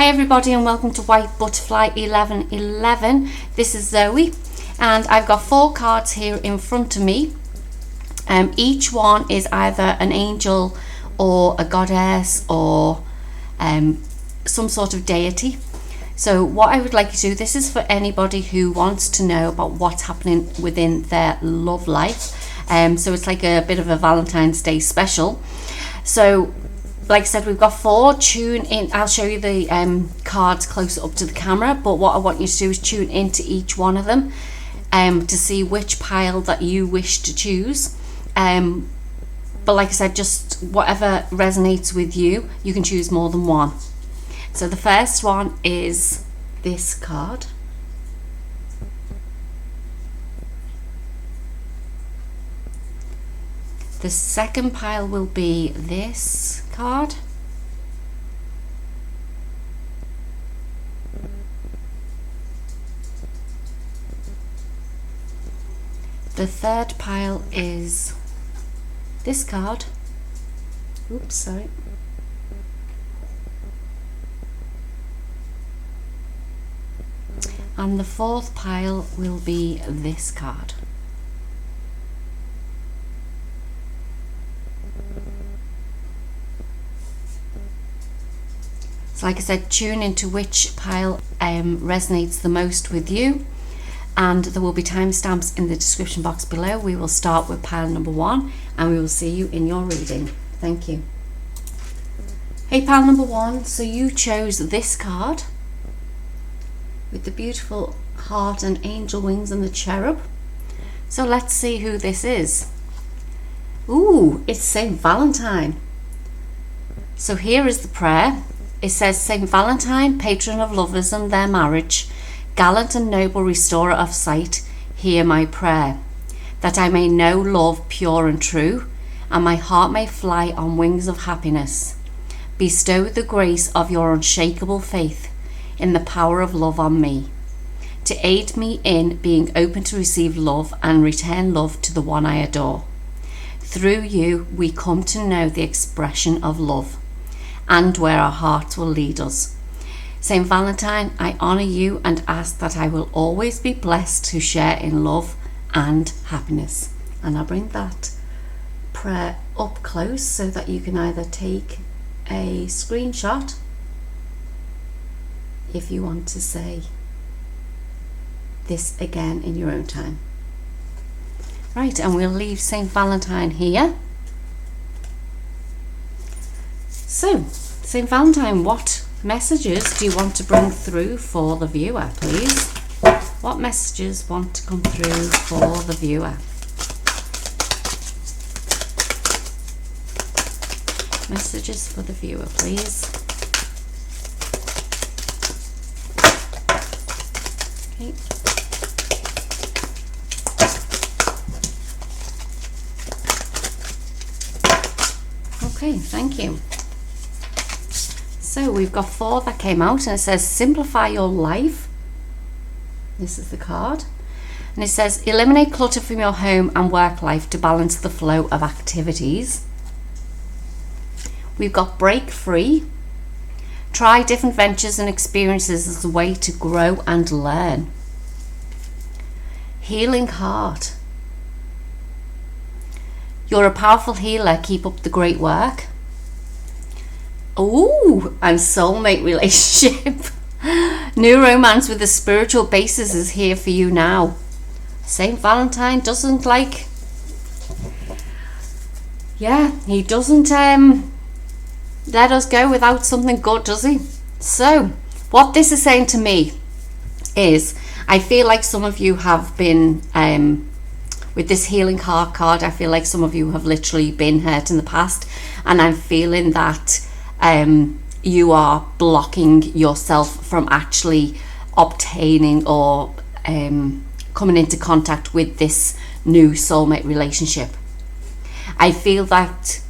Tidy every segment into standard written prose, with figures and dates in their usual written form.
Hi everybody and welcome to White Butterfly 1111. This is Zoe and I've got 4 cards here in front of me. Each one is either an angel or a goddess or some sort of deity. So what I would like to do, this is for anybody who wants to know about what's happening within their love life. So it's like a bit of a Valentine's Day special. So like I said, we've got 4. Tune in. I'll show you the cards closer up to the camera, but what I want you to do is tune into each one of them to see which pile that you wish to choose. But like I said, just whatever resonates with you, you can choose more than one. So the first one is this card. The second pile will be this card. The third pile is this card. Oops, sorry. And the fourth pile will be this card. So like I said, tune into which pile resonates the most with you, and there will be timestamps in the description box below. We will start with pile number 1 and we will see you in your reading. Thank you. Hey, pile number 1, so you chose this card with the beautiful heart and angel wings and the cherub. So let's see who this is. Ooh, it's Saint Valentine. So here is the prayer. It says, Saint Valentine, patron of lovers and their marriage, gallant and noble restorer of sight, hear my prayer, that I may know love pure and true, and my heart may fly on wings of happiness. Bestow the grace of your unshakable faith in the power of love on me, to aid me in being open to receive love and return love to the one I adore. Through you, we come to know the expression of love, and where our hearts will lead us. Saint Valentine, I honour you and ask that I will always be blessed to share in love and happiness. And I'll bring that prayer up close so that you can either take a screenshot if you want to say this again in your own time. Right, and we'll leave Saint Valentine here. So, Saint Valentine, what messages do you want to bring through for the viewer, please? What messages want to come through for the viewer? Messages for the viewer, please. Okay. Okay, thank you. So we've got 4 that came out, and it says simplify your life. This is the card, and it says eliminate clutter from your home and work life to balance the flow of activities. We've got break free. Try different ventures and experiences as a way to grow and learn. Healing heart. You're a powerful healer. Keep up the great work. Ooh, and soulmate relationship. New romance with a spiritual basis is here for you now. Saint Valentine doesn't he doesn't let us go without something good, does he? So what this is saying to me is, I feel like some of you have been with this healing heart card, I feel like some of you have literally been hurt in the past, and I'm feeling that you are blocking yourself from actually obtaining or coming into contact with this new soulmate relationship. I feel that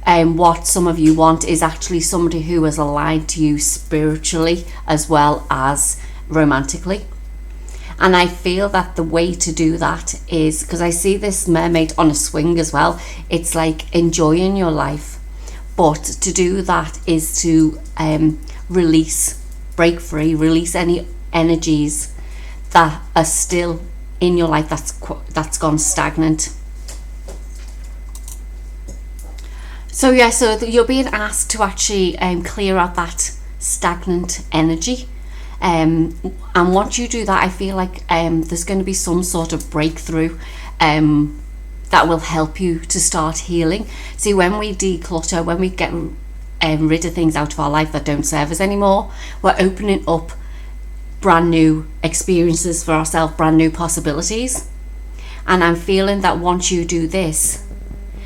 what some of you want is actually somebody who is aligned to you spiritually as well as romantically. And I feel that the way to do that is, because I see this mermaid on a swing as well, it's like enjoying your life. But to do that is to release break free, release any energies that are still in your life that's gone stagnant. So yeah, so you're being asked to actually clear out that stagnant energy, and once you do that, I feel like there's going to be some sort of breakthrough that will help you to start healing. See, when we declutter, when we get rid of things out of our life that don't serve us anymore, we're opening up brand new experiences for ourselves, brand new possibilities. And I'm feeling that once you do this,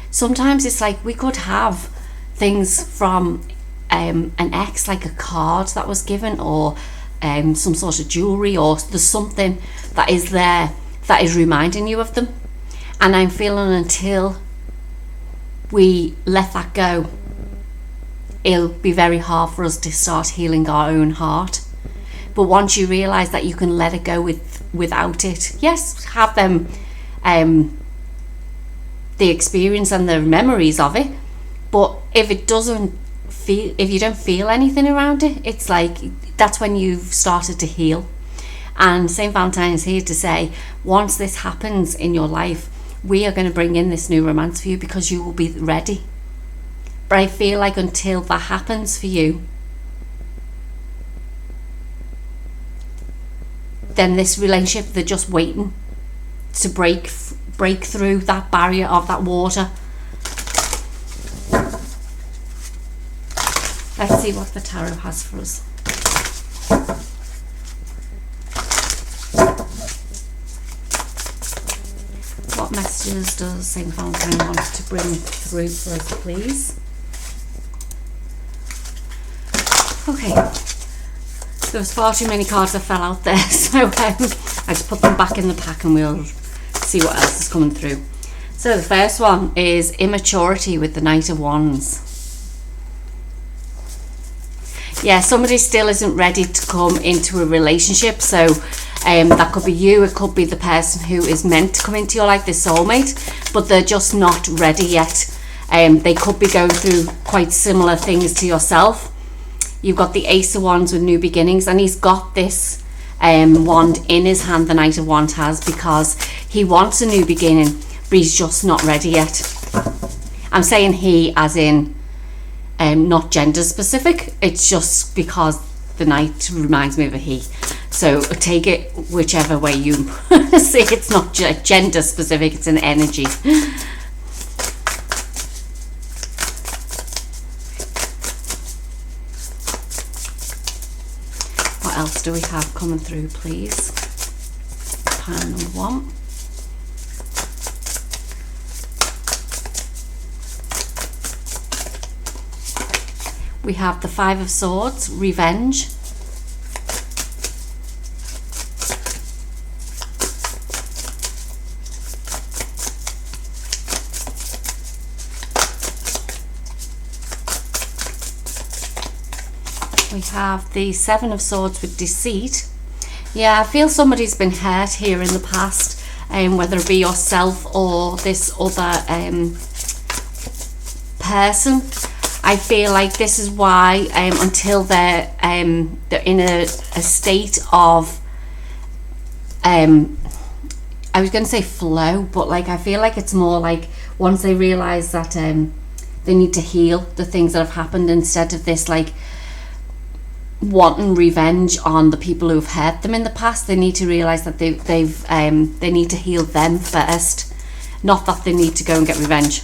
sometimes it's like we could have things from an ex, like a card that was given, or some sort of jewelry, or there's something that is there that is reminding you of them. And I'm feeling until we let that go, it'll be very hard for us to start healing our own heart. But once you realize that you can let it go without it, yes, have them the experience and the memories of it, but if you don't feel anything around it, it's like that's when you've started to heal. And Saint Valentine is here to say, once this happens in your life, we are going to bring in this new romance for you, because you will be ready. But I feel like until that happens for you, then this relationship, they're just waiting to break through that barrier of that water. Let's see what the tarot has for us. What messages does Saint Valentine want to bring through for us, please? Okay, there was far too many cards that fell out there, so I just put them back in the pack and we'll see what else is coming through. So the first one is immaturity with the Knight of Wands. Yeah, somebody still isn't ready to come into a relationship, so that could be you, it could be the person who is meant to come into your life, the soulmate, but they're just not ready yet. They could be going through quite similar things to yourself. You've got the Ace of Wands with new beginnings, and he's got this wand in his hand, the Knight of Wands has, because he wants a new beginning, but he's just not ready yet. I'm saying he as in not gender specific, it's just because the Knight reminds me of a he. So take it whichever way you see. It's not gender specific, it's an energy. What else do we have coming through, please? Pile number 1. We have the Five of Swords, revenge. We have the Seven of Swords with deceit. Yeah, I feel somebody's been hurt here in the past, whether it be yourself or this other person. I feel like this is why until they're in a state of I was going to say flow, but like I feel like it's more like once they realize that they need to heal the things that have happened, instead of this like wanting revenge on the people who have hurt them in the past. They need to realize that they need to heal them first, not that they need to go and get revenge.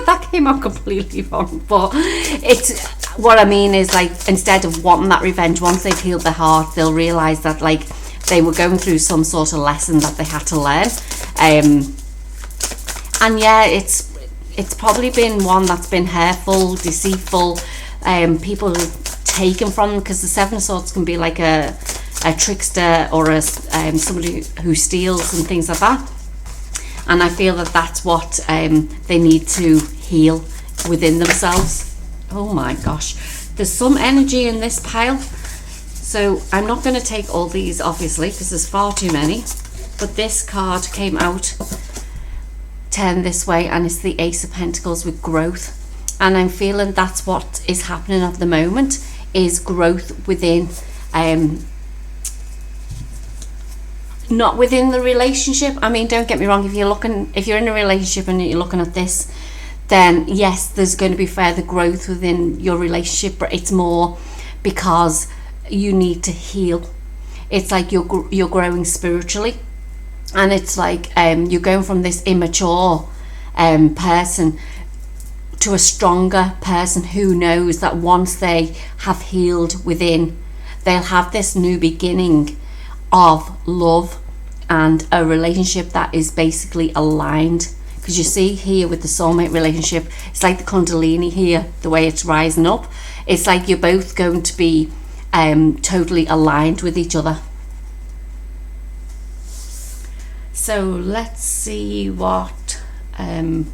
That came out completely wrong, but it's what I mean is, like, instead of wanting that revenge, once they've healed their heart, they'll realize that like they were going through some sort of lesson that they had to learn, and yeah, it's probably been one that's been hurtful, deceitful, people taken from them, because the Seven of Swords can be like a trickster or a somebody who steals and things like that. And I feel that that's what they need to heal within themselves. Oh my gosh, there's some energy in this pile, so I'm not going to take all these obviously because there's far too many, but this card came out, turn this way, and it's the Ace of Pentacles with growth. And I'm feeling that's what is happening at the moment, is growth within not within the relationship. I mean, don't get me wrong, if you're in a relationship and you're looking at this, then yes, there's going to be further growth within your relationship, but it's more because you need to heal. It's like you're growing spiritually, and it's like you're going from this immature person to a stronger person who knows that once they have healed within, they'll have this new beginning of love and a relationship that is basically aligned. Because you see here with the soulmate relationship, it's like the Kundalini here, the way it's rising up. It's like you're both going to be totally aligned with each other. So let's see what no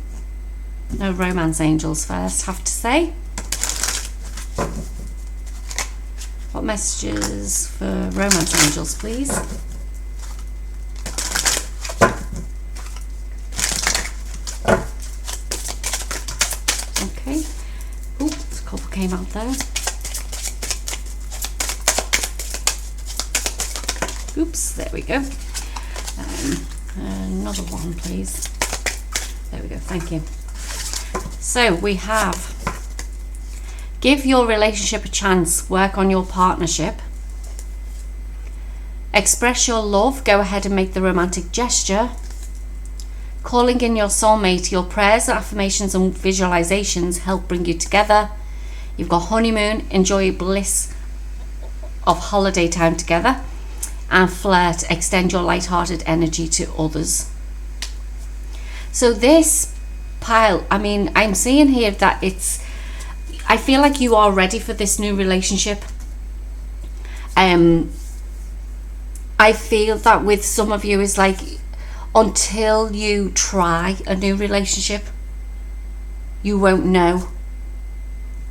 romance angels first have to say. What messages for romance angels, please? Okay. Oops, a couple came out there. Oops, there we go. Another one, please. There we go, thank you. So we have, give your relationship a chance, work on your partnership. Express your love, go ahead and make the romantic gesture. Calling in your soulmate, your prayers, affirmations and visualizations help bring you together. You've got honeymoon, enjoy bliss of holiday time together. And flirt, extend your light-hearted energy to others. So this pile, I mean, I'm seeing here that I feel like you are ready for this new relationship. I feel that with some of you is like, until you try a new relationship, you won't know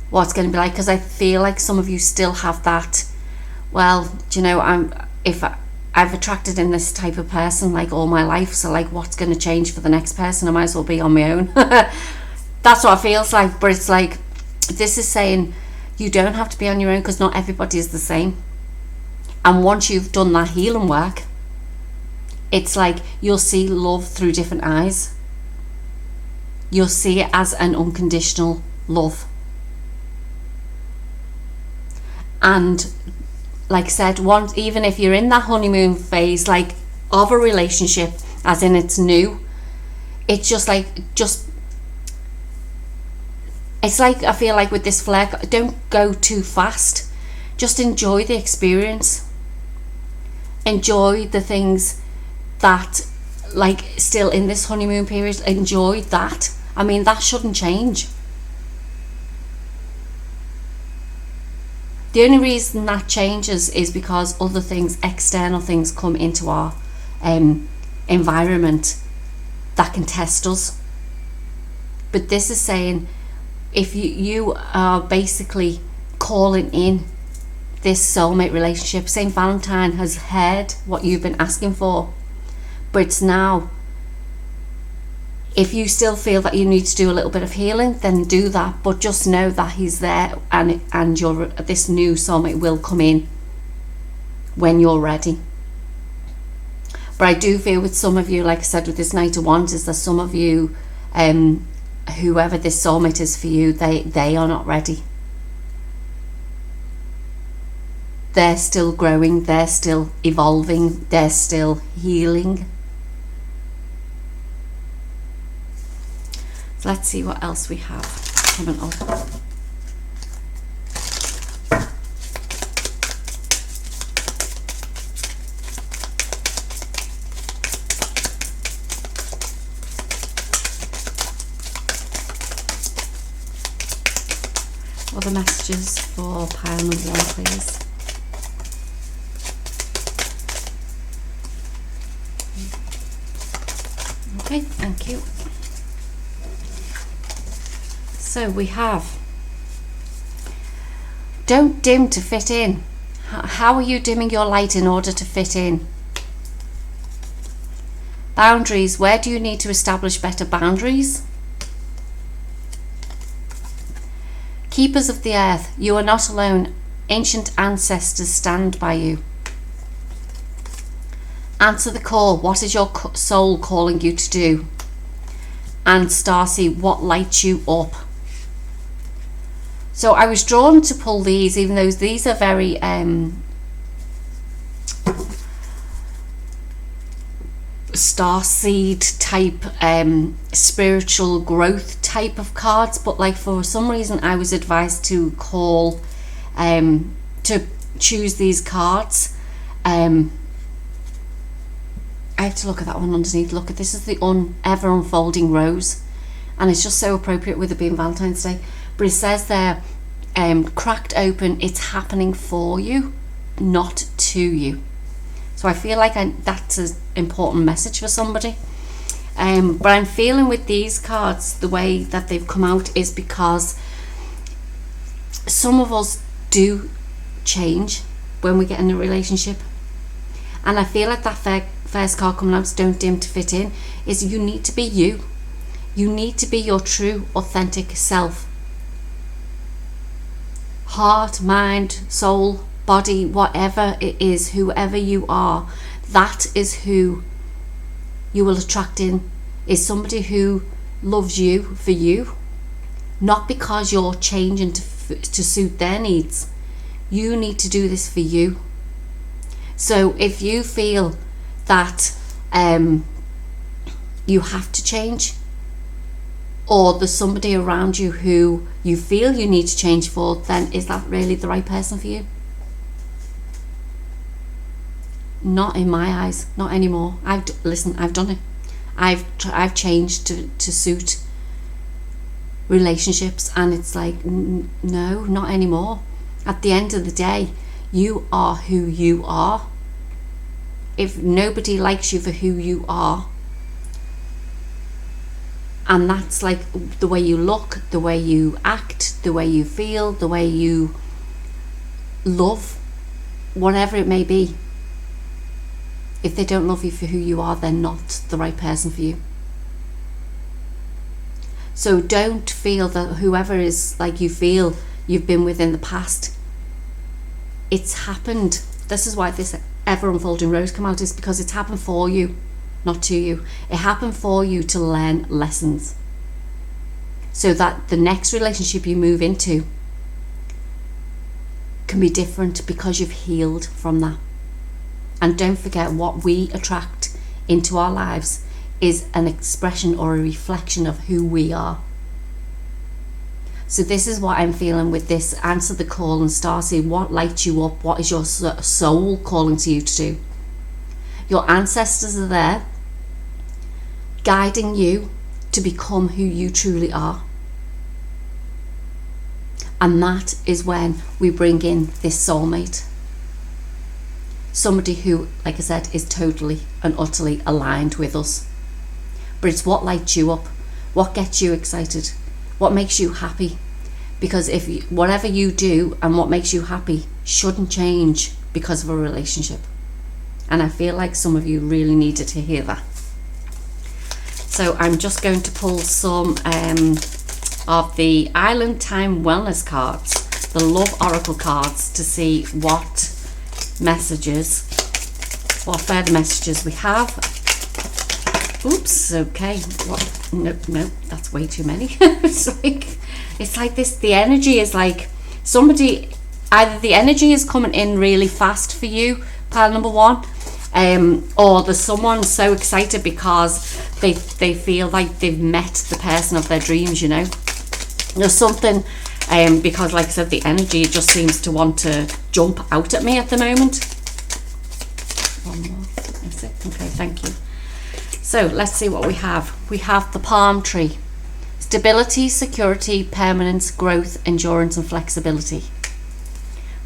what's going to be like. Because I feel like some of you still have that, well, do you know, I've attracted in this type of person like all my life, so like what's going to change for the next person? I might as well be on my own. That's what it feels like. But it's like, this is saying you don't have to be on your own, because not everybody is the same. And once you've done that healing work, it's like you'll see love through different eyes. You'll see it as an unconditional love. And like I said, once, even if you're in that honeymoon phase, like of a relationship, as in it's new, it's just like, it's like, I feel like with this flare, don't go too fast. Just enjoy the experience. Enjoy the things that, like, still in this honeymoon period, enjoy that. I mean, that shouldn't change. The only reason that changes is because other things, external things, come into our environment that can test us. But this is saying, if you are basically calling in this soulmate relationship, Saint Valentine has heard what you've been asking for. But it's now, if you still feel that you need to do a little bit of healing, then do that. But just know that he's there, and this new soulmate will come in when you're ready. But I do feel with some of you, like I said, with this Knight of Wands, is that some of you, whoever this soulmate is for you, they are not ready. They're still growing, they're still evolving, they're still healing. So let's see what else we have coming up. What are the messages for pile number 1, please? Okay, thank you. So we have, don't dim to fit in. How are you dimming your light in order to fit in? Boundaries, where do you need to establish better boundaries? Keepers of the earth, you are not alone Ancient ancestors stand by you. Answer the call. What is your soul calling you to do? And Starseed, what lights you up? So I was drawn to pull these, even though these are very starseed type, spiritual growth type of cards, but like for some reason I was advised to call, to choose these cards. I have to look at that one underneath. Look at this, is the ever unfolding rose, and it's just so appropriate with it being Valentine's Day. But it says there, cracked open, it's happening for you, not to you. So I feel like that's an important message for somebody. But I'm feeling with these cards, the way that they've come out is because some of us do change when we get in a relationship. And I feel like that first card coming out, don't dim to fit in, is you need to be you. You need to be your true, authentic self. Heart, mind, soul, body, whatever it is, whoever you are, that is who you will attract in, is somebody who loves you for you, not because you're changing to suit their needs. You need to do this for you. So if you feel that you have to change, or there's somebody around you who you feel you need to change for, then is that really the right person for you? Not in my eyes, not anymore. Listen, I've done it. I've changed to suit relationships, and it's like, no, not anymore. At the end of the day, you are who you are. If nobody likes you for who you are, and that's like the way you look, the way you act, the way you feel, the way you love, whatever it may be, if they don't love you for who you are, they're not the right person for you. So don't feel that whoever is like you feel you've been with in the past, it's happened. This is why this ever unfolding rose come out, is because it's happened for you, not to you. It happened for you to learn lessons, so that the next relationship you move into can be different because you've healed from that. And don't forget, what we attract into our lives is an expression or a reflection of who we are. So this is what I'm feeling with this answer the call and Starseed. What lights you up? What is your soul calling to you to do? Your ancestors are there guiding you to become who you truly are. And that is when we bring in this soulmate. Somebody who, like I said, is totally and utterly aligned with us. But it's what lights you up, what gets you excited, what makes you happy. Because whatever you do and what makes you happy shouldn't change because of a relationship. And I feel like some of you really needed to hear that. So I'm just going to pull some of the Island Time Wellness cards, the Love Oracle cards, to see what messages, what further messages we have. Oops, okay. What? No, that's way too many. it's like this, the energy is like somebody, either the energy is coming in really fast for you, pile number one, or there's someone so excited because they feel like they've met the person of their dreams, you know. There's something, because like I said, the energy just seems to want to jump out at me at the moment. One more, that's it. Okay, thank you. So let's see what we have. We have the palm tree. Stability, security, permanence, growth, endurance and flexibility.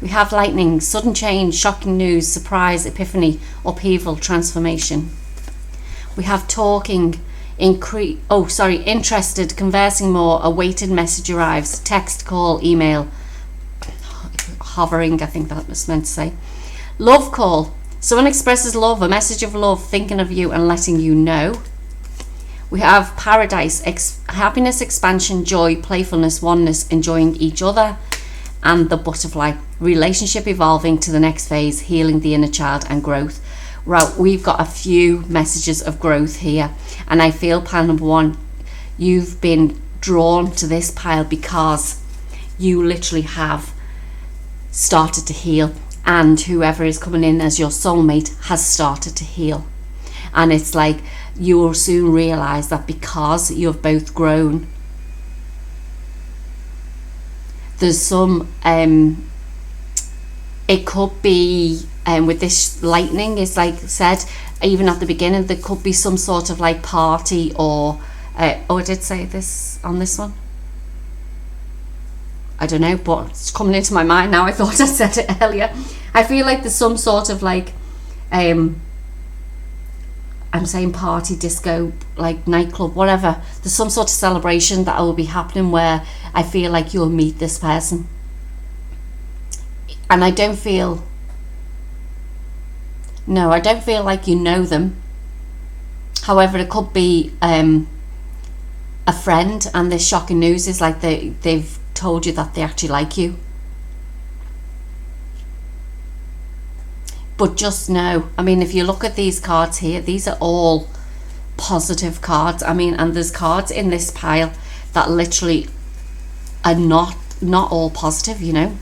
We have lightning, sudden change, shocking news, surprise, epiphany, upheaval, transformation. We have talking, interested, conversing more, awaited message arrives, text, call, email, hovering, I think that was meant to say. Love call. Someone expresses love, a message of love, thinking of you and letting you know. We have paradise, happiness, expansion, joy, playfulness, oneness, enjoying each other, and the butterfly. relationship evolving to the next phase, healing the inner child and growth. Right, we've got a few messages of growth here, and I feel pile number 1, you've been drawn to this pile because you literally have started to heal, and whoever is coming in as your soulmate has started to heal. And it's like you will soon realize that because you've both grown, there's some it could be with this lightning, it's like said even at the beginning, there could be some sort of like party or I did say this on this one, I don't know, but it's coming into my mind now. I thought I said it earlier. I feel like there's some sort of like I'm saying party, disco, like nightclub, whatever. There's some sort of celebration that will be happening where I feel like you'll meet this person. And I don't feel like you know them. However, it could be a friend, and this shocking news is like they've told you that they actually like you. But just know, I mean, if you look at these cards here, these are all positive cards. I mean, and there's cards in this pile that literally are not all positive, you know.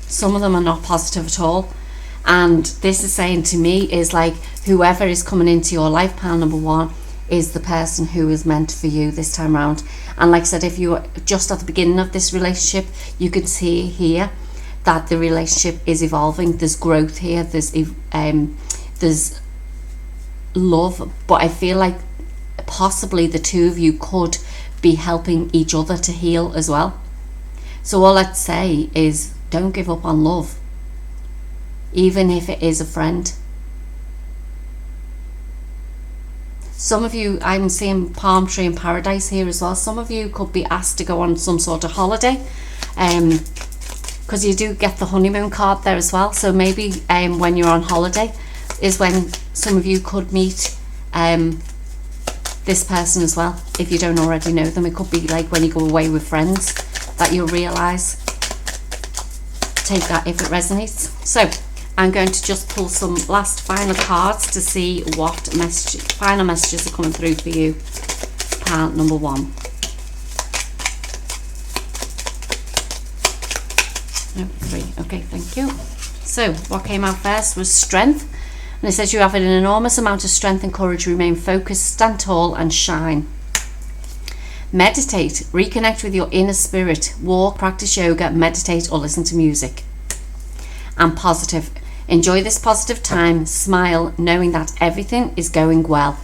Some of them are not positive at all. And this is saying to me is like whoever is coming into your life, pile number 1, is the person who is meant for you this time around. And like I said, if you're just at the beginning of this relationship, you can see here that the relationship is evolving. There's growth here, there's love, but I feel like possibly the two of you could be helping each other to heal as well. So all I'd say is don't give up on love, even if it is a friend. Some of you, I'm seeing palm tree and paradise here as well. Some of you could be asked to go on some sort of holiday, because you do get the honeymoon card there as well. So maybe when you're on holiday is when some of you could meet this person as well, if you don't already know them. It could be like when you go away with friends that you'll realise. Take that if it resonates. So I'm going to just pull some last final cards to see what final messages are coming through for you, pile number 1. No, 3. Okay, thank you. So what came out first was strength, and it says you have an enormous amount of strength and courage. Remain focused, stand tall and shine. Meditate, reconnect with your inner spirit, walk, practice yoga, meditate or listen to music. And positive, enjoy this positive time, smile, knowing that everything is going well.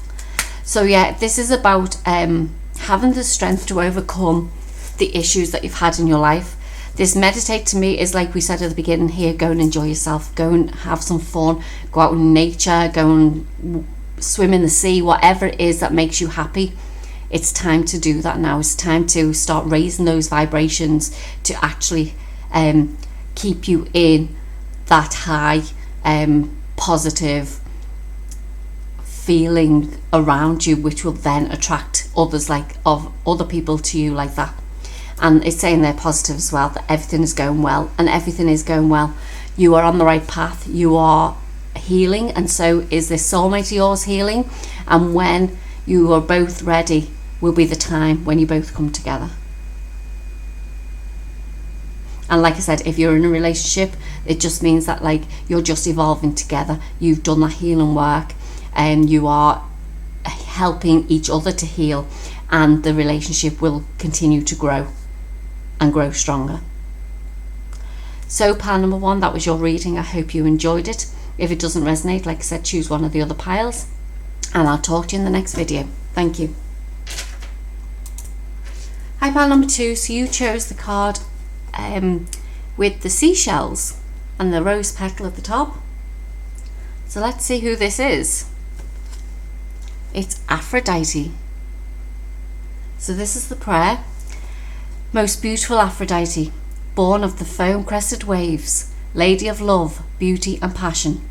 So yeah, this is about having the strength to overcome the issues that you've had in your life. This meditate to me is like we said at the beginning here, go and enjoy yourself, go and have some fun, go out in nature, go and swim in the sea, whatever it is that makes you happy. It's time to do that now. It's time to start raising those vibrations to actually keep you in that high positive feeling around you, which will then attract others, like of other people to you like that. And it's saying they're positive as well, that everything is going well, and everything is going well. You are on the right path, you are healing, and so is this soulmate of yours healing. And when you are both ready will be the time when you both come together. And like I said, if you're in a relationship, it just means that like you're just evolving together. You've done that healing work and you are helping each other to heal, and the relationship will continue to grow and grow stronger. So pile number 1, that was your reading. I hope you enjoyed it. If it doesn't resonate, like I said, choose one of the other piles, and I'll talk to you in the next video. Thank you. Hi, pile number 2. So you chose the card with the seashells and the rose petal at the top. So let's see who this is. It's Aphrodite. So this is the prayer. Most beautiful Aphrodite, born of the foam-crested waves, lady of love, beauty and passion,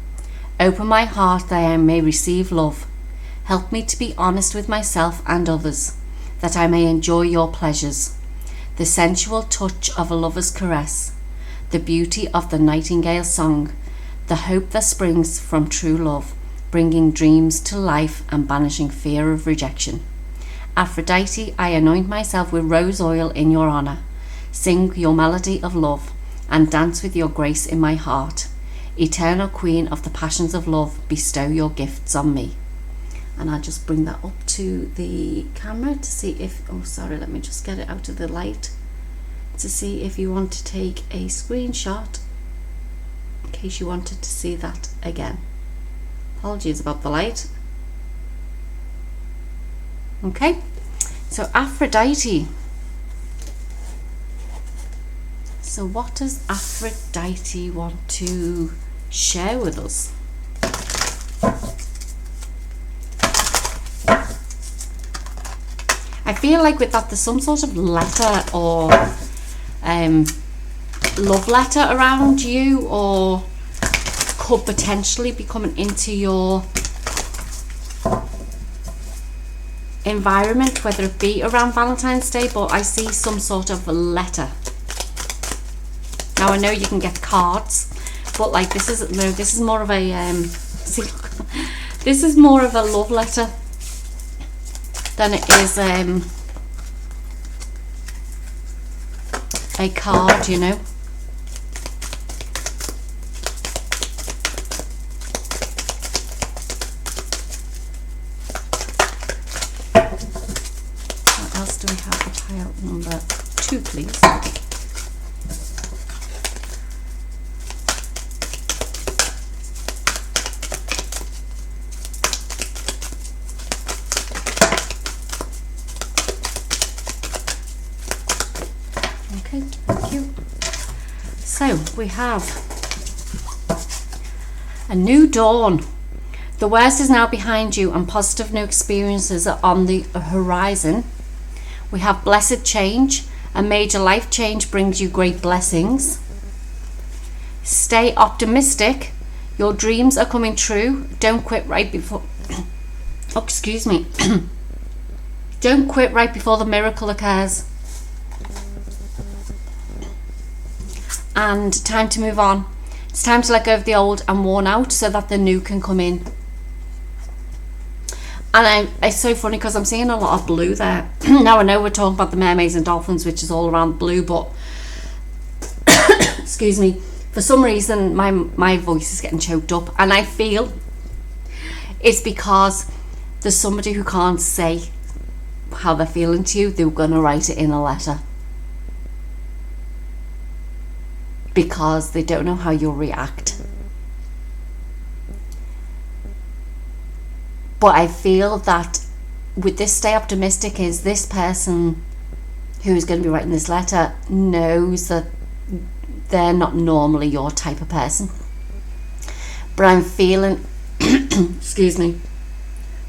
open my heart that I may receive love. Help me to be honest with myself and others, that I may enjoy your pleasures, the sensual touch of a lover's caress, the beauty of the nightingale's song, the hope that springs from true love, bringing dreams to life and banishing fear of rejection. Aphrodite, I anoint myself with rose oil in your honour, sing your melody of love, and dance with your grace in my heart. Eternal Queen of the passions of love, bestow your gifts on me. And I'll just bring that up to the camera to see if, oh sorry, let me just get it out of the light, to see if you want to take a screenshot in case you wanted to see that again. Apologies about the light. Okay, so Aphrodite. So what does Aphrodite want to share with us? I feel like with that there's some sort of letter or love letter around you, or could potentially be coming into your environment, whether it be around Valentine's Day, but I see some sort of a letter. Now I know you can get cards, but like this is no, this is more of a see, this is more of a love letter than it is a card, you know. What else do we have? The pile number 2, please. Okay, thank you. So we have a new dawn. The worst is now behind you and positive new experiences are on the horizon. We have blessed change. A major life change brings you great blessings. Stay optimistic. Your dreams are coming true. Don't quit right before oh, excuse me. Don't quit right before the miracle occurs. And time to move on. It's time to let go of the old and worn out so that the new can come in. And it's so funny because I'm seeing a lot of blue there. Now I know we're talking about the mermaids and dolphins, which is all around blue, but excuse me, for some reason my voice is getting choked up, and I feel it's because there's somebody who can't say how they're feeling to you. They're going to write it in a letter because they don't know how you'll react. But I feel that with this stay optimistic is this person who is going to be writing this letter knows that they're not normally your type of person. But I'm feeling, excuse me,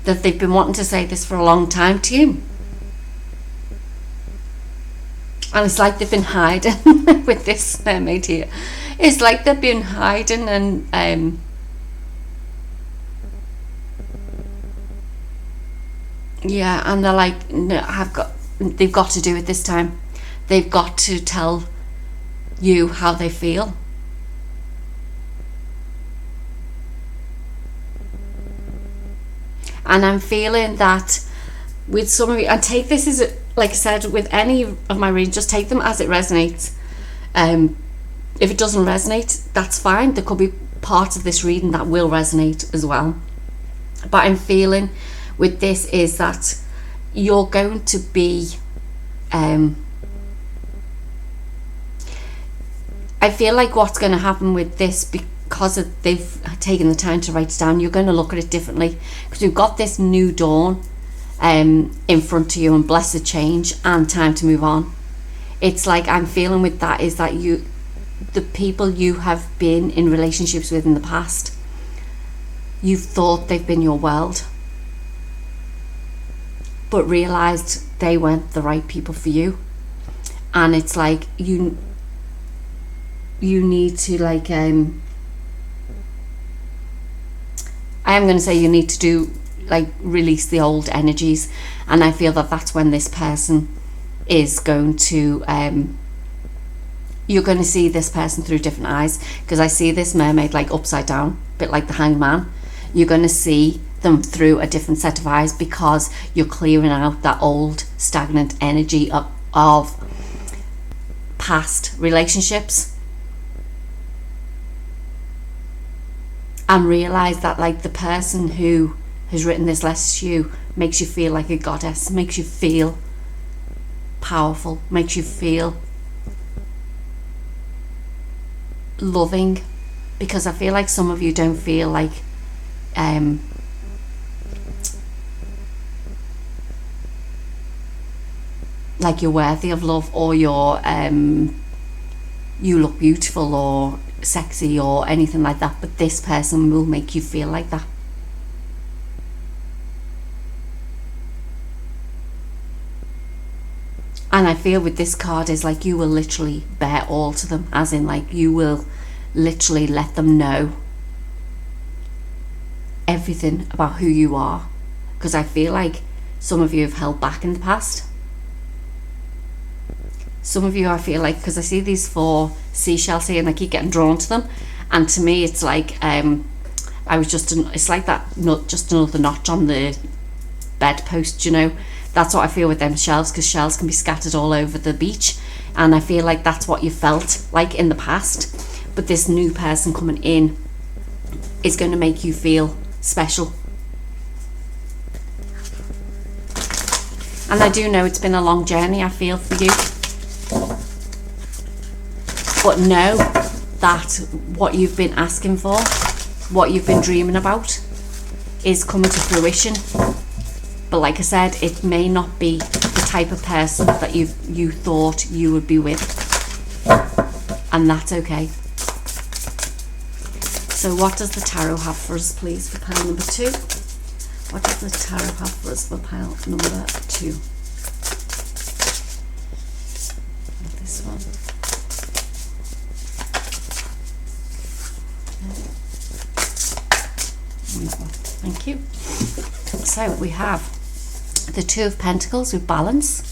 that they've been wanting to say this for a long time to you. And it's like they've been hiding with this mermaid here. It's like they've been hiding and yeah, and they're like, no, they've got to do it this time. They've got to tell you how they feel. And I'm feeling that with some of you, and take this as, like I said, with any of my readings, just take them as it resonates. If it doesn't resonate, that's fine. There could be parts of this reading that will resonate as well. But I'm feeling with this is that you're going to be I feel like what's going to happen with this, because they've taken the time to write it down, you're going to look at it differently, because you've got this new dawn in front of you, and blessed change and time to move on. It's like I'm feeling with that is that the people you have been in relationships with in the past, you've thought they've been your world, but realized they weren't the right people for you. And it's like you need to, like, I am going to say you need to do, like, release the old energies. And I feel that that's when this person is going to you're going to see this person through different eyes, because I see this mermaid like upside down, a bit like the Hanged Man. You're going to see them through a different set of eyes, because you're clearing out that old stagnant energy of past relationships, and realize that like the person who has written this letter to you makes you feel like a goddess, makes you feel powerful, makes you feel loving, because I feel like some of you don't feel like you're worthy of love, or you look beautiful or sexy or anything like that, but this person will make you feel like that. And I feel with this card is like you will literally bear all to them, as in like you will literally let them know everything about who you are, because I feel like some of you have held back in the past. Some of you, I feel like, because I see these 4 seashells here and I keep getting drawn to them, and to me it's like it's like that, not just another notch on the bedpost, you know. That's what I feel with them shells, because shells can be scattered all over the beach, and I feel like that's what you felt like in the past. But this new person coming in is going to make you feel special. And I do know it's been a long journey, I feel, for you, but know that what you've been asking for, what you've been dreaming about, is coming to fruition. But like I said, it may not be the type of person that you thought you would be with, and that's okay. So what does the tarot have for us, please, for pile number 2? What does the tarot have for us for pile number 2? This one. And that one. Thank you. So we have the 2 of Pentacles with balance,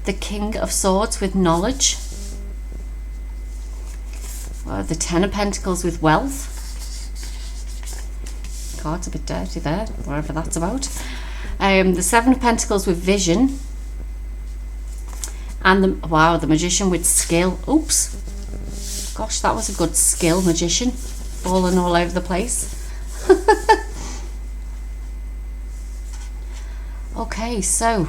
the King of Swords with knowledge, the 10 of Pentacles with wealth. Card's a bit dirty there, whatever that's about. The 7 of Pentacles with vision, and the Magician with skill. Oops, gosh, that was a good skill, Magician, falling all over the place. Okay, so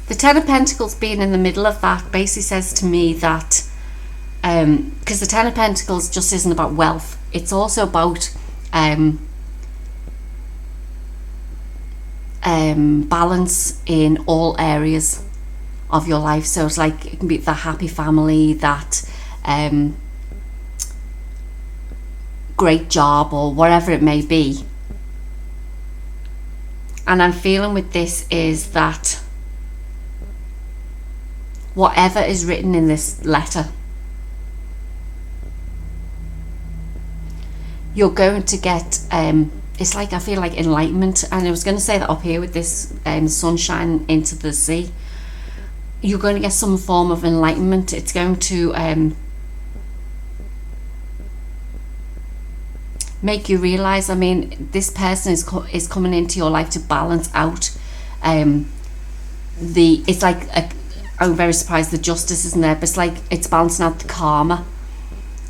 the 10 of Pentacles being in the middle of that basically says to me that because the 10 of Pentacles just isn't about wealth, it's also about balance in all areas of your life. So it's like it can be the happy family, that great job, or whatever it may be. And I'm feeling with this is that whatever is written in this letter, you're going to get it's like, I feel like enlightenment. And I was going to say that up here with this sunshine into the sea, you're going to get some form of enlightenment. It's going to make you realize, I mean, this person is coming into your life to balance out it's like I'm very surprised the justice isn't there, but it's like it's balancing out the karma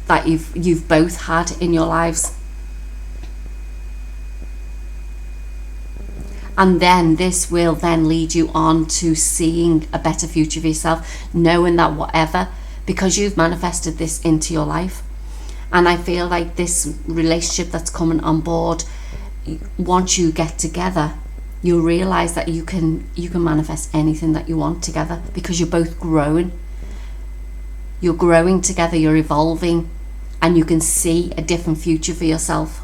that you've both had in your lives. And then this will then lead you on to seeing a better future for yourself, knowing that whatever, because you've manifested this into your life. And I feel like this relationship that's coming on board, once you get together, you'll realize that you can manifest anything that you want together, because you're both growing. You're growing together, you're evolving, and you can see a different future for yourself.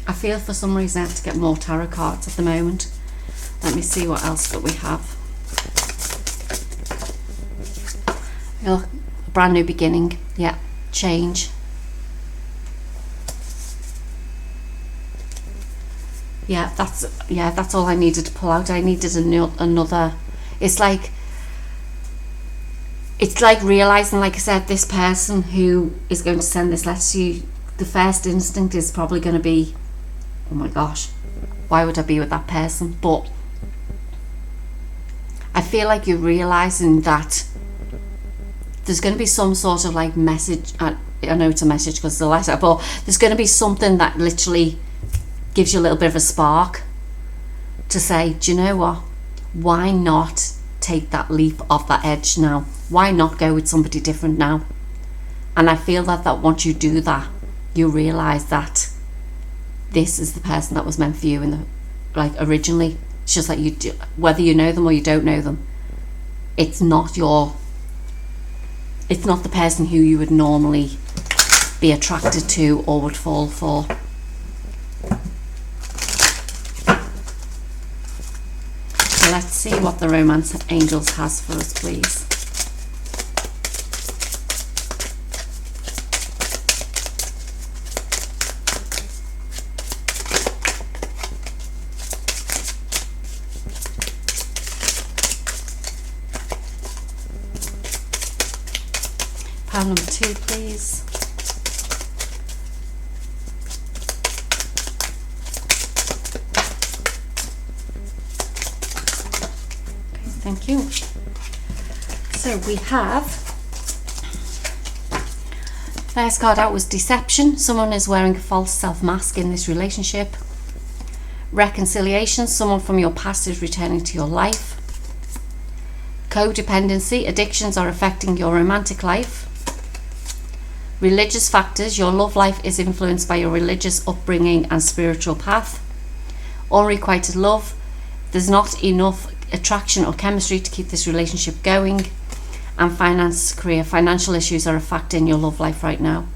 I feel for some reason I have to get more tarot cards at the moment. Let me see what else that we have. Oh, a brand new beginning. Yeah, change. Yeah, that's all I needed to pull out. I needed another. It's like realizing, like I said, this person who is going to send this letter to you, the first instinct is probably going to be, oh my gosh, why would I be with that person? But I feel like you're realizing that there's going to be some sort of like message. I know it's a message because it's a letter, but there's going to be something that literally gives you a little bit of a spark to say, do you know what? Why not take that leap off that edge now? Why not go with somebody different now? And I feel that once you do that, you realize that this is the person that was meant for you in the, like, originally. It's just like you do, whether you know them or you don't know them, it's not the person who you would normally be attracted to or would fall for. So let's see what the Romance Angels has for us, please. Pile number 2, please. Okay, thank you. So we have, first card out was deception. Someone is wearing a false self mask in this relationship. Reconciliation. Someone from your past is returning to your life. Codependency. Addictions are affecting your romantic life. Religious factors. Your love life is influenced by your religious upbringing and spiritual path. Unrequited love. There's not enough attraction or chemistry to keep this relationship going. And finance, career. Financial issues are a factor in your love life right now.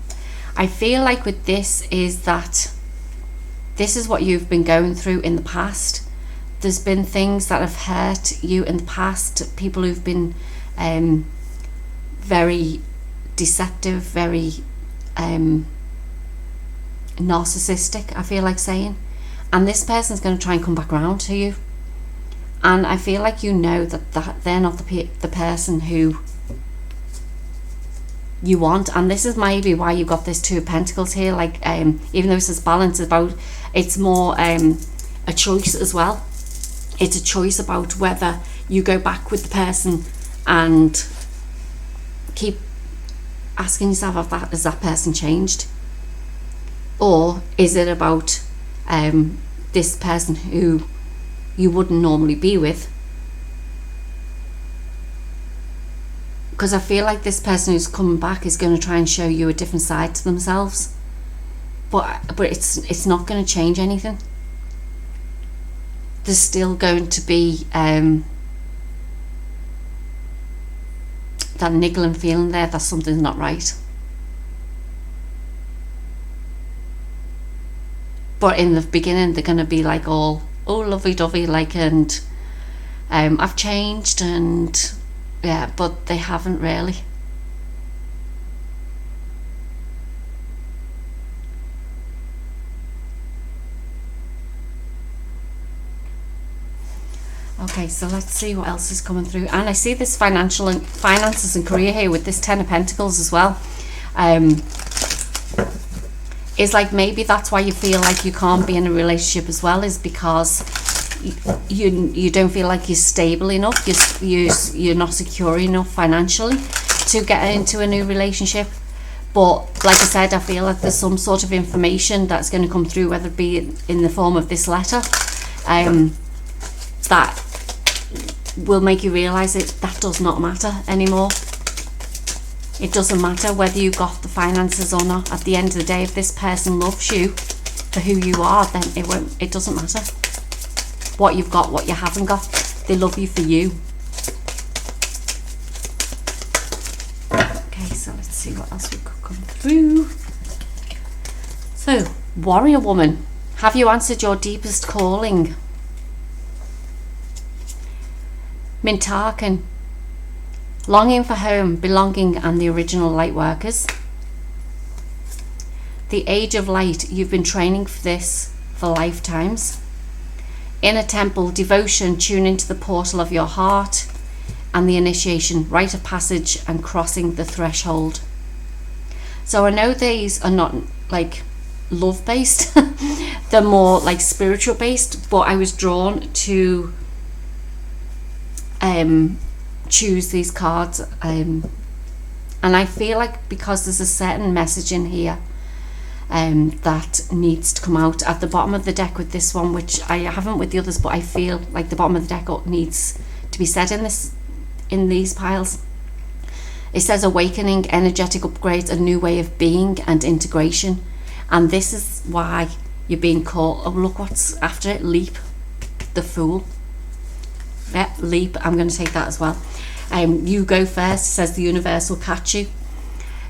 I feel like with this is that this is what you've been going through in the past. There's been things that have hurt you in the past. People who've been very deceptive, very narcissistic, I feel like saying. And this person's going to try and come back around to you. And I feel like you know that they're not the person who you want. And this is maybe why you got this 2 of Pentacles here. Like, even though this is balance, it's more a choice as well. It's a choice about whether you go back with the person and keep asking yourself, has that person changed? Or is it about this person who you wouldn't normally be with? Because I feel like this person who's coming back is going to try and show you a different side to themselves, but it's not going to change anything. There's still going to be that niggling feeling there that something's not right. But in the beginning, they're going to be like all lovey-dovey, like, and I've changed, and yeah, but they haven't really. Okay, so let's see what else is coming through. And I see this finances and career here with this 10 of Pentacles as well. Is like maybe that's why you feel like you can't be in a relationship as well, is because you don't feel like you're stable enough, you're not secure enough financially to get into a new relationship. But like I said, I feel like there's some sort of information that's going to come through, whether it be in the form of this letter, that will make you realize that does not matter anymore. It doesn't matter whether you got the finances or not. At the end of the day, if this person loves you for who you are, then it doesn't matter what you've got, what you haven't got. They love you for you. Okay, so let's see what else we could come through. So, warrior woman, have you answered your deepest calling? Mintarkin, longing for home, belonging, and the original light workers. The age of light, you've been training for this for lifetimes. Inner temple, devotion, tune into the portal of your heart, and the initiation, rite of passage and crossing the threshold. So I know these are not like love based, they're more like spiritual based, but I was drawn to choose these cards, and I feel like because there's a certain message in here that needs to come out at the bottom of the deck with this one, which I haven't with the others, but I feel like the bottom of the deck needs to be said in these piles. It says awakening, energetic upgrades, a new way of being and integration. And this is why you're being called. Oh, look what's after it. Leap, the Fool. Yeah, leap. I'm going to take that as well. You go first. It says the universe will catch you.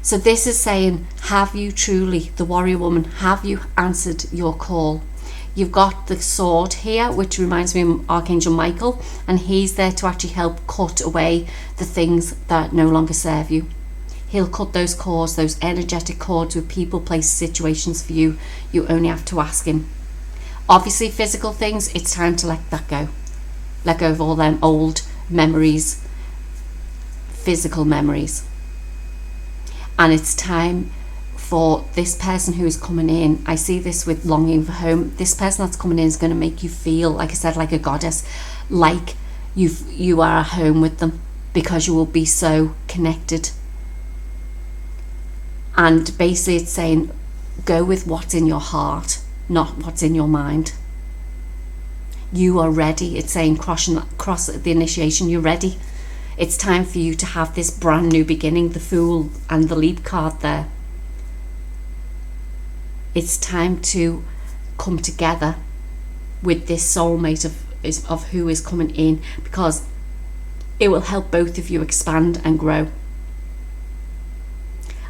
So this is saying, have you truly, the warrior woman, have you answered your call? You've got the sword here, which reminds me of Archangel Michael, and he's there to actually help cut away the things that no longer serve you. He'll cut those cords, those energetic cords with people, places, situations for you. You only have to ask him. Obviously, physical things, it's time to let that go. Let go of all them old memories, physical memories. And it's time for this person who is coming in. I see this with longing for home. This person that's coming in is going to make you feel, like I said, like a goddess, like you are at home with them, because you will be so connected. And basically it's saying, go with what's in your heart, not what's in your mind. You are ready. It's saying cross the initiation, you're ready. It's time for you to have this brand new beginning, the Fool and the Leap card there. It's time to come together with this soulmate of who is coming in, because it will help both of you expand and grow.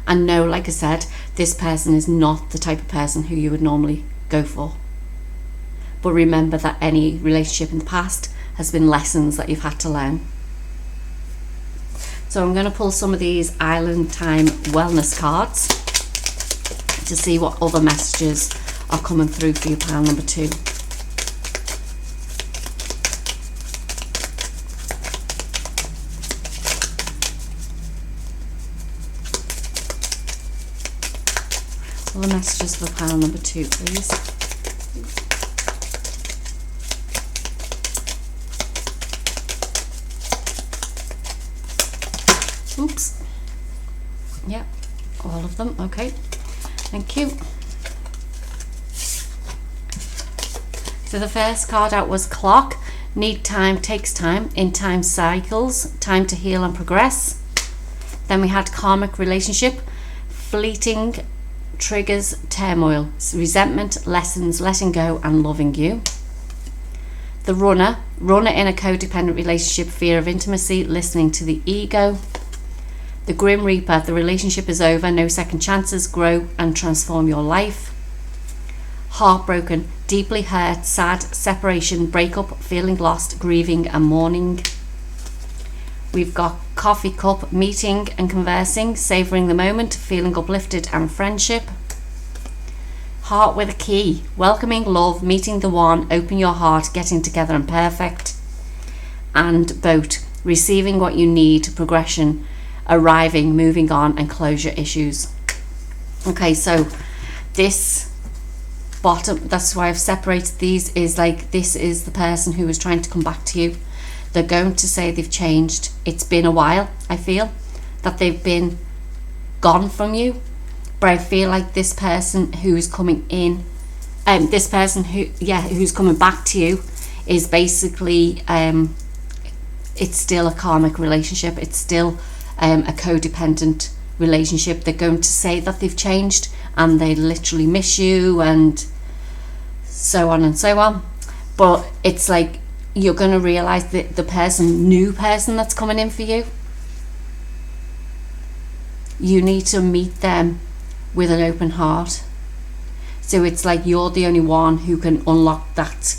And no, like I said, this person is not the type of person who you would normally go for. But remember that any relationship in the past has been lessons that you've had to learn. So I'm going to pull some of these Island Time Wellness cards to see what other messages are coming through for your pile number 2. Other messages for pile number 2, please. Oops. Yep, all of them. Okay. Thank you. So the first card out was Clock. Need time, takes time, in time cycles, time to heal and progress. Then we had Karmic Relationship, fleeting, triggers, turmoil, resentment, lessons, letting go and loving you. The Runner in a codependent relationship, fear of intimacy, listening to the ego. The Grim Reaper, the relationship is over, no second chances, grow and transform your life. Heartbroken, deeply hurt, sad, separation, breakup, feeling lost, grieving and mourning. We've got Coffee Cup, meeting and conversing, savouring the moment, feeling uplifted and friendship. Heart with a Key, welcoming love, meeting the one, open your heart, getting together and perfect. And Boat, receiving what you need, progression, arriving, moving on and closure issues. Okay, so this bottom, that's why I've separated these, is like, this is the person who is trying to come back to you. They're going to say they've changed. It's been a while, I feel, that they've been gone from you. But I feel like this person who's coming in, this person who's coming back to you is basically, it's still a karmic relationship. It's still a codependent relationship. They're going to say that they've changed and they literally miss you and so on and so on. But it's like, you're going to realize that the new person that's coming in for you, you need to meet them with an open heart. So it's like you're the only one who can unlock that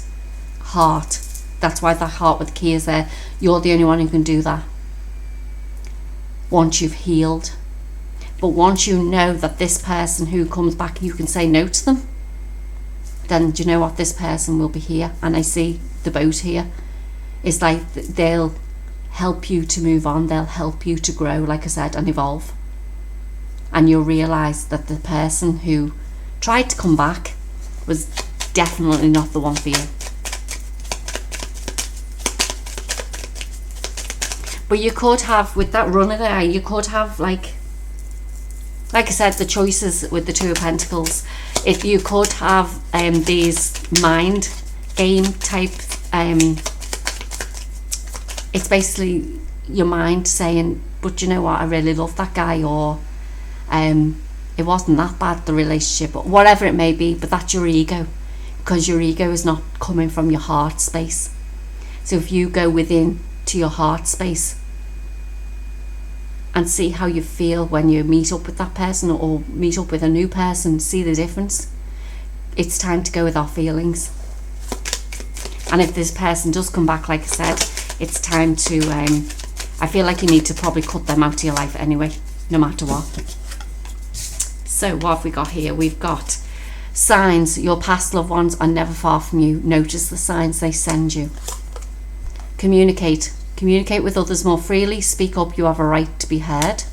heart That's why the heart with the key is there. You're the only one who can do that once you've healed. But once you know that this person who comes back, you can say no to them, then do you know what? This person will be here. And I see the boat here. It's like they'll help you to move on. They'll help you to grow, like I said, and evolve. And you'll realise that the person who tried to come back was definitely not the one for you. But you could have, with that runner there, you could have like I said, the choices with the Two of Pentacles. If you could have these mind game type, it's basically your mind saying, but you know what, I really love that guy, or it wasn't that bad, the relationship, or whatever it may be. But that's your ego, because your ego is not coming from your heart space. So if you go within to your heart space and see how you feel when you meet up with that person or meet up with a new person, see the difference. It's time to go with our feelings. And if this person does come back, like I said, it's time to, I feel like you need to probably cut them out of your life anyway, no matter what. So what have we got here? We've got signs. Your past loved ones are never far from you. Notice the signs they send you. Communicate with others more freely. Speak up, you have a right to be heard.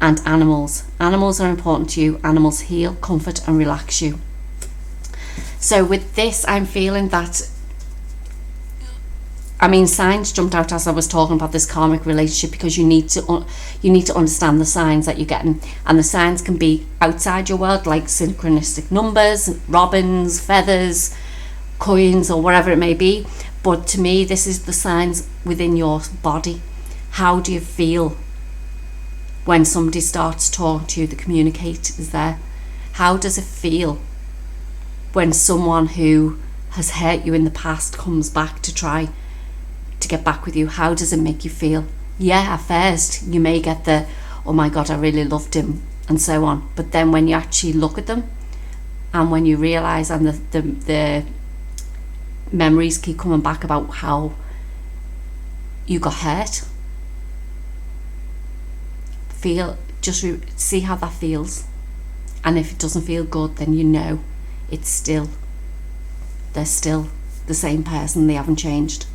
And animals are important to you. Animals heal, comfort and relax you. So with this, I'm feeling that, signs jumped out as I was talking about this karmic relationship, because you need to understand the signs that you're getting. And the signs can be outside your world, like synchronistic numbers, robins, feathers, coins, or whatever it may be. But to me, this is the signs within your body. How do you feel when somebody starts talking to you? The communicate is there. How does it feel when someone who has hurt you in the past comes back to try to get back with you? How does it make you feel? Yeah, at first you may get the, oh my God, I really loved him, and so on. But then when you actually look at them, and when you realise, and the memories keep coming back about how you got hurt, see how that feels. And if it doesn't feel good, then you know they're still the same person. They haven't changed.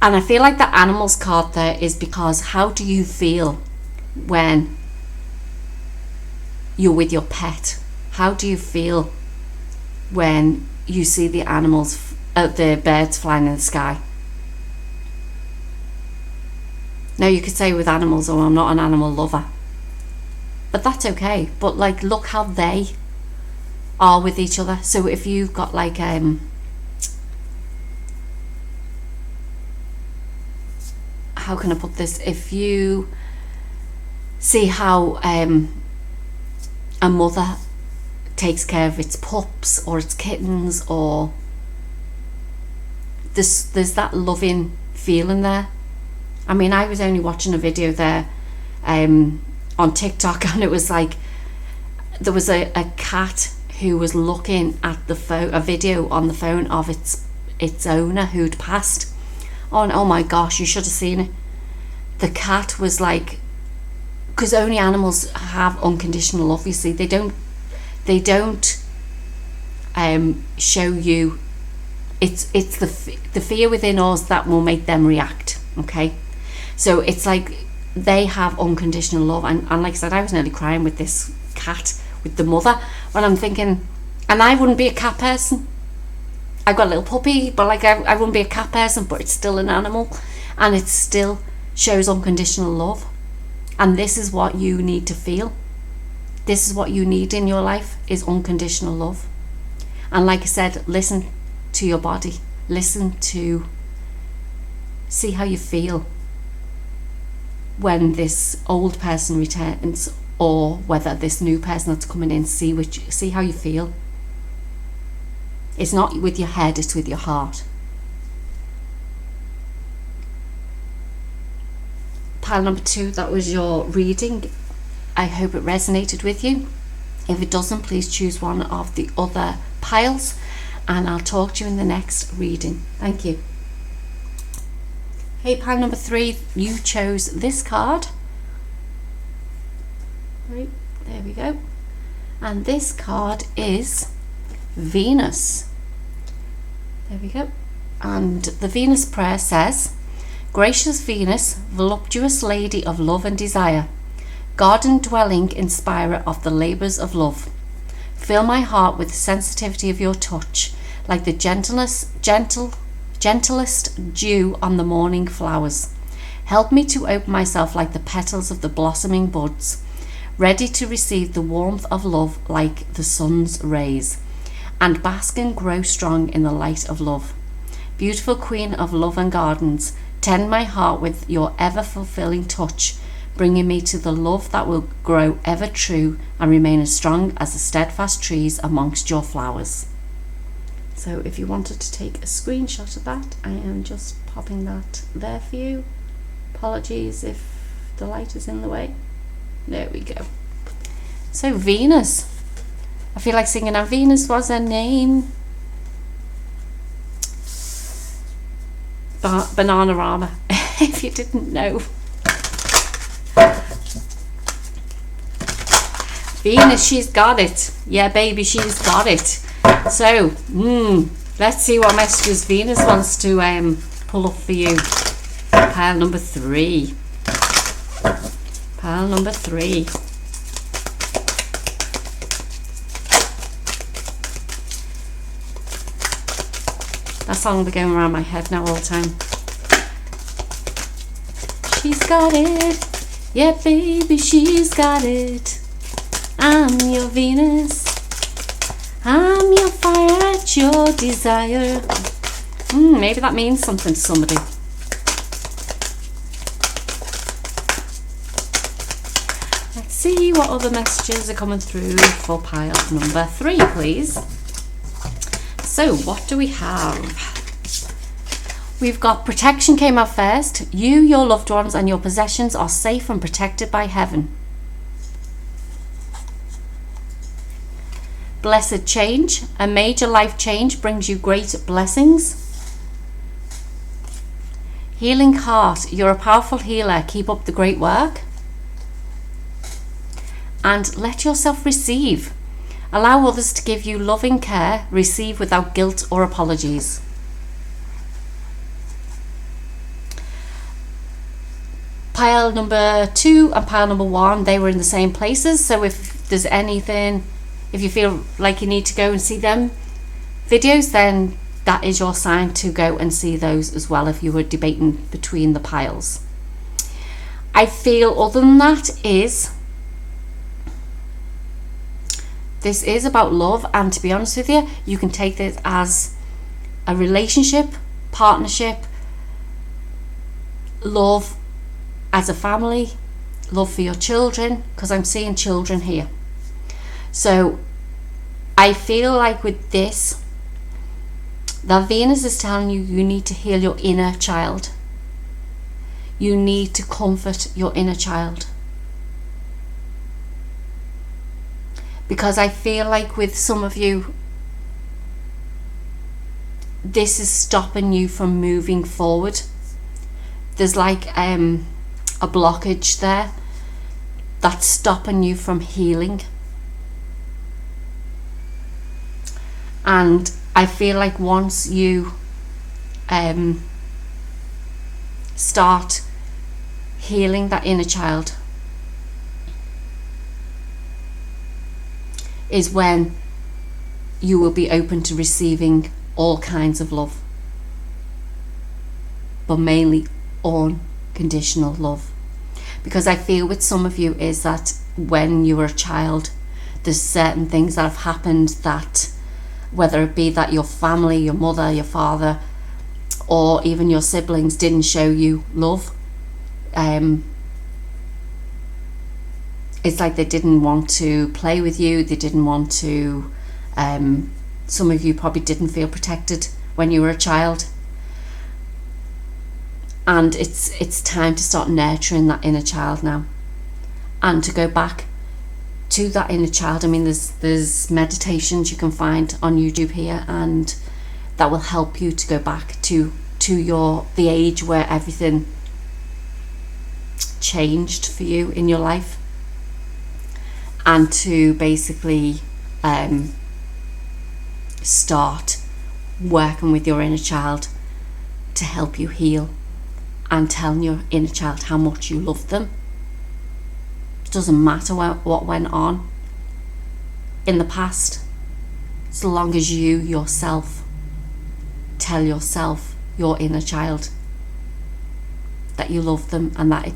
And I feel like the animals card there is because how do you feel when you're with your pet? How do you feel when you see the animals, the birds flying in the sky? Now you could say with animals, oh, I'm not an animal lover, but that's okay. But like, look how they are with each other. So if you've got like how can I put this, if you see how a mother takes care of its pups or its kittens, or there's that loving feeling there. I was only watching a video there on TikTok, and it was like there was a cat who was looking at a video on the phone of its owner who'd passed. Oh my gosh, you should have seen it. The cat was like, because only animals have unconditional love, you see. They don't show you. It's the fear within us that will make them react. Okay, so it's like they have unconditional love, and like I said, I was nearly crying with this cat, with the mother, when I'm thinking, and I wouldn't be a cat person. I've got a little puppy, but like I wouldn't be a cat person, but it's still an animal, and it still shows unconditional love. And this is what you need to feel. This is what you need in your life, is unconditional love. And like I said, listen to your body. See how you feel when this old person returns, or whether this new person that's coming in, see how you feel. It's not with your head, it's with your heart. Pile number 2, that was your reading. I hope it resonated with you. If it doesn't, please choose one of the other piles. and I'll talk to you in the next reading. Thank you. Hey, pile number 3, you chose this card. Right, there we go. And this card is Venus. There we go. And the Venus prayer says, Gracious Venus, voluptuous lady of love and desire, garden-dwelling inspirer of the labours of love, fill my heart with the sensitivity of your touch, like the gentlest dew on the morning flowers. Help me to open myself like the petals of the blossoming buds, ready to receive the warmth of love like the sun's rays, and bask and grow strong in the light of love. Beautiful Queen of love and gardens, tend my heart with your ever-fulfilling touch, bringing me to the love that will grow ever true and remain as strong as the steadfast trees amongst your flowers. So if you wanted to take a screenshot of that, I am just popping that there for you. Apologies if the light is in the way. There we go. So Venus. I feel like singing "And Venus was her name." Bananarama, if you didn't know. Venus, she's got it. Yeah, baby, she's got it. So, let's see what messages Venus wants to pull up for you. Pile number 3. Pile number 3. That song will be going around my head now all the time. She's got it. Yeah, baby, she's got it. I'm your Venus. I'm your fire at your desire. Maybe that means something to somebody. Let's see what other messages are coming through for pile number 3, please. So what do we have? We've got protection came out first. You, your loved ones and your possessions are safe and protected by heaven. Blessed change. A major life change brings you great blessings. Healing heart. You're a powerful healer. Keep up the great work. And let yourself receive. Allow others to give you loving care. Receive without guilt or apologies. Pile number 2 and pile number 1, they were in the same places. So if there's anything, if you feel like you need to go and see them videos, then that is your sign to go and see those as well if you were debating between the piles. I feel other than that this is about love, and to be honest with you, you can take this as a relationship, partnership, love as a family, love for your children, because I'm seeing children here. So I feel like with this, that Venus is telling you you need to heal your inner child. You need to comfort your inner child. Because I feel like with some of you, this is stopping you from moving forward. There's like a blockage there that's stopping you from healing. And I feel like once you start healing that inner child is when you will be open to receiving all kinds of love, but mainly unconditional love. Because I feel with some of you is that when you were a child, there's certain things that have happened that, whether it be that your family, your mother, your father, or even your siblings didn't show you love. It's like they didn't want to play with you, they didn't want to, some of you probably didn't feel protected when you were a child. And it's time to start nurturing that inner child now, and to go back to that inner child. I mean, there's meditations you can find on YouTube here, and that will help you to go back to the age where everything changed for you in your life, and to basically start working with your inner child to help you heal, and telling your inner child how much you love them. It doesn't matter what went on in the past, so long as you yourself tell yourself, your inner child, that you love them, and that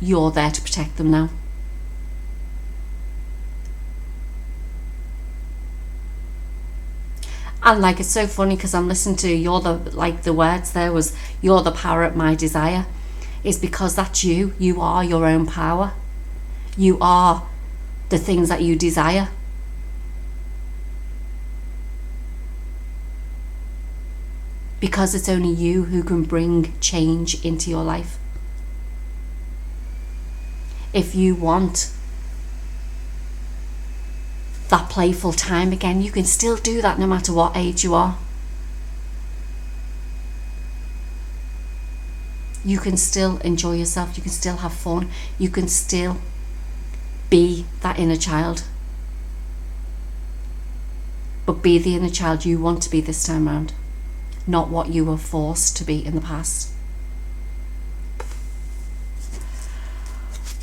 you're there to protect them now. And it's so funny, because I'm listening to the words there was, you're the power at my desire, is because that's you. You are your own power. You are the things that you desire. Because it's only you who can bring change into your life. If you want that playful time again, you can still do that no matter what age you are. You can still enjoy yourself, you can still have fun, you can still be that inner child. But be the inner child you want to be this time around, not what you were forced to be in the past.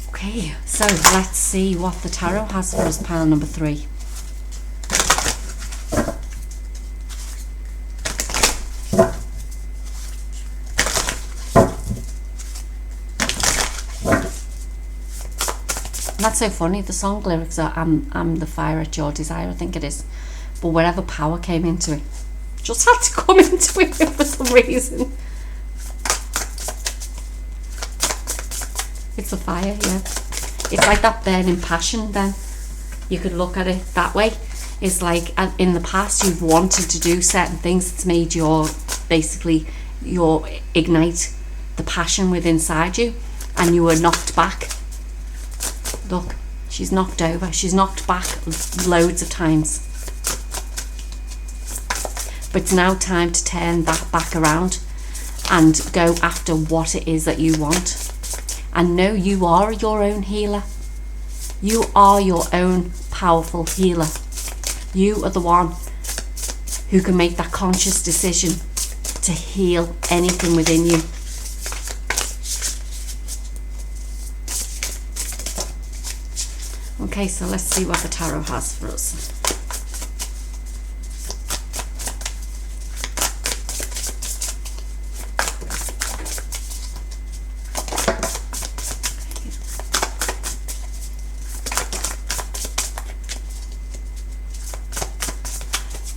Okay, so let's see what the tarot has for us, pile number 3. That's so funny. The song lyrics are I'm the fire at your desire, I think it is. But whatever power came into it, just had to come into it for some reason. It's the fire, yeah. It's like that burning passion then. You could look at it that way. It's like in the past you've wanted to do certain things. It's made your ignite the passion within inside you, and you were knocked back. Look, she's knocked over. She's knocked back loads of times. But it's now time to turn that back around and go after what it is that you want. And know you are your own healer. You are your own powerful healer. You are the one who can make that conscious decision to heal anything within you. Okay, so let's see what the tarot has for us.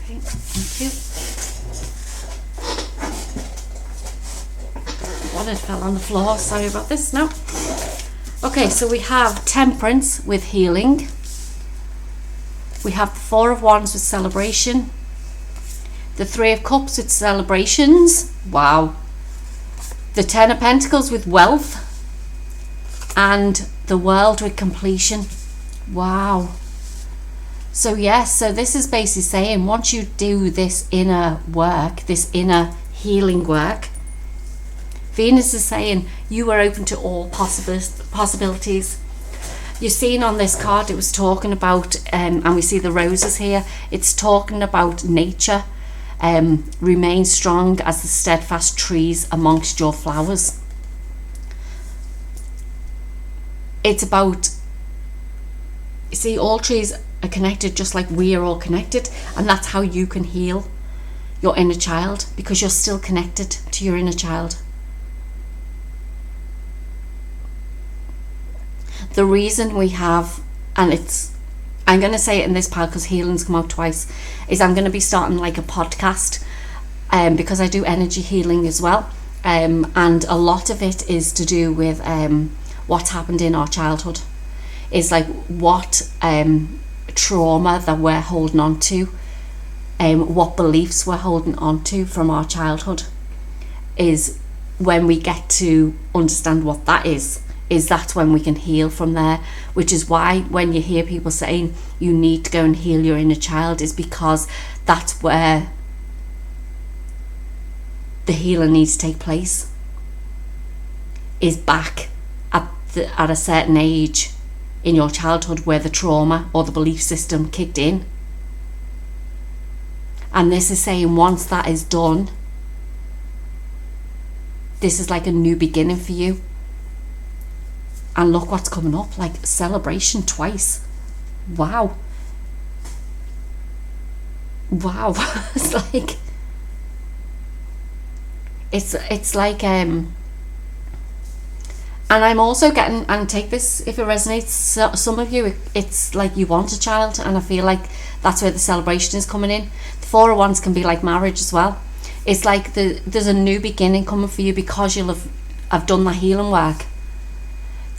Okay, thank you. One, it fell on the floor. Sorry about this. No. Okay, so we have Temperance with healing. We have the Four of Wands with celebration. The Three of Cups with celebrations. Wow. The Ten of Pentacles with wealth. And the World with completion. Wow. So yes, so this is basically saying once you do this inner work, this inner healing work, Venus is saying you are open to all possibilities. You're seeing on this card, it was talking about, and we see the roses here, it's talking about nature. Remain strong as the steadfast trees amongst your flowers. It's about, you see, all trees are connected just like we are all connected, and that's how you can heal your inner child, because you're still connected to your inner child. The reason we have, and I'm going to say it in this pile because healing's come out twice, is I'm going to be starting like a podcast, because I do energy healing as well, and a lot of it is to do with what's happened in our childhood. Is like what trauma that we're holding on to, what beliefs we're holding on to from our childhood. Is when we get to understand what that is is that's when we can heal from there, which is why when you hear people saying you need to go and heal your inner child, is because that's where the healing needs to take place, is back at a certain age in your childhood where the trauma or the belief system kicked in. And this is saying once that is done, this is like a new beginning for you. And look what's coming up, like celebration twice. Wow. It's like, it's like and I'm also getting, and take this if it resonates, some of you, it's like you want a child, and I feel like that's where the celebration is coming in. The Four of Wands can be like marriage as well. It's like there's a new beginning coming for you because you'll have done that healing work.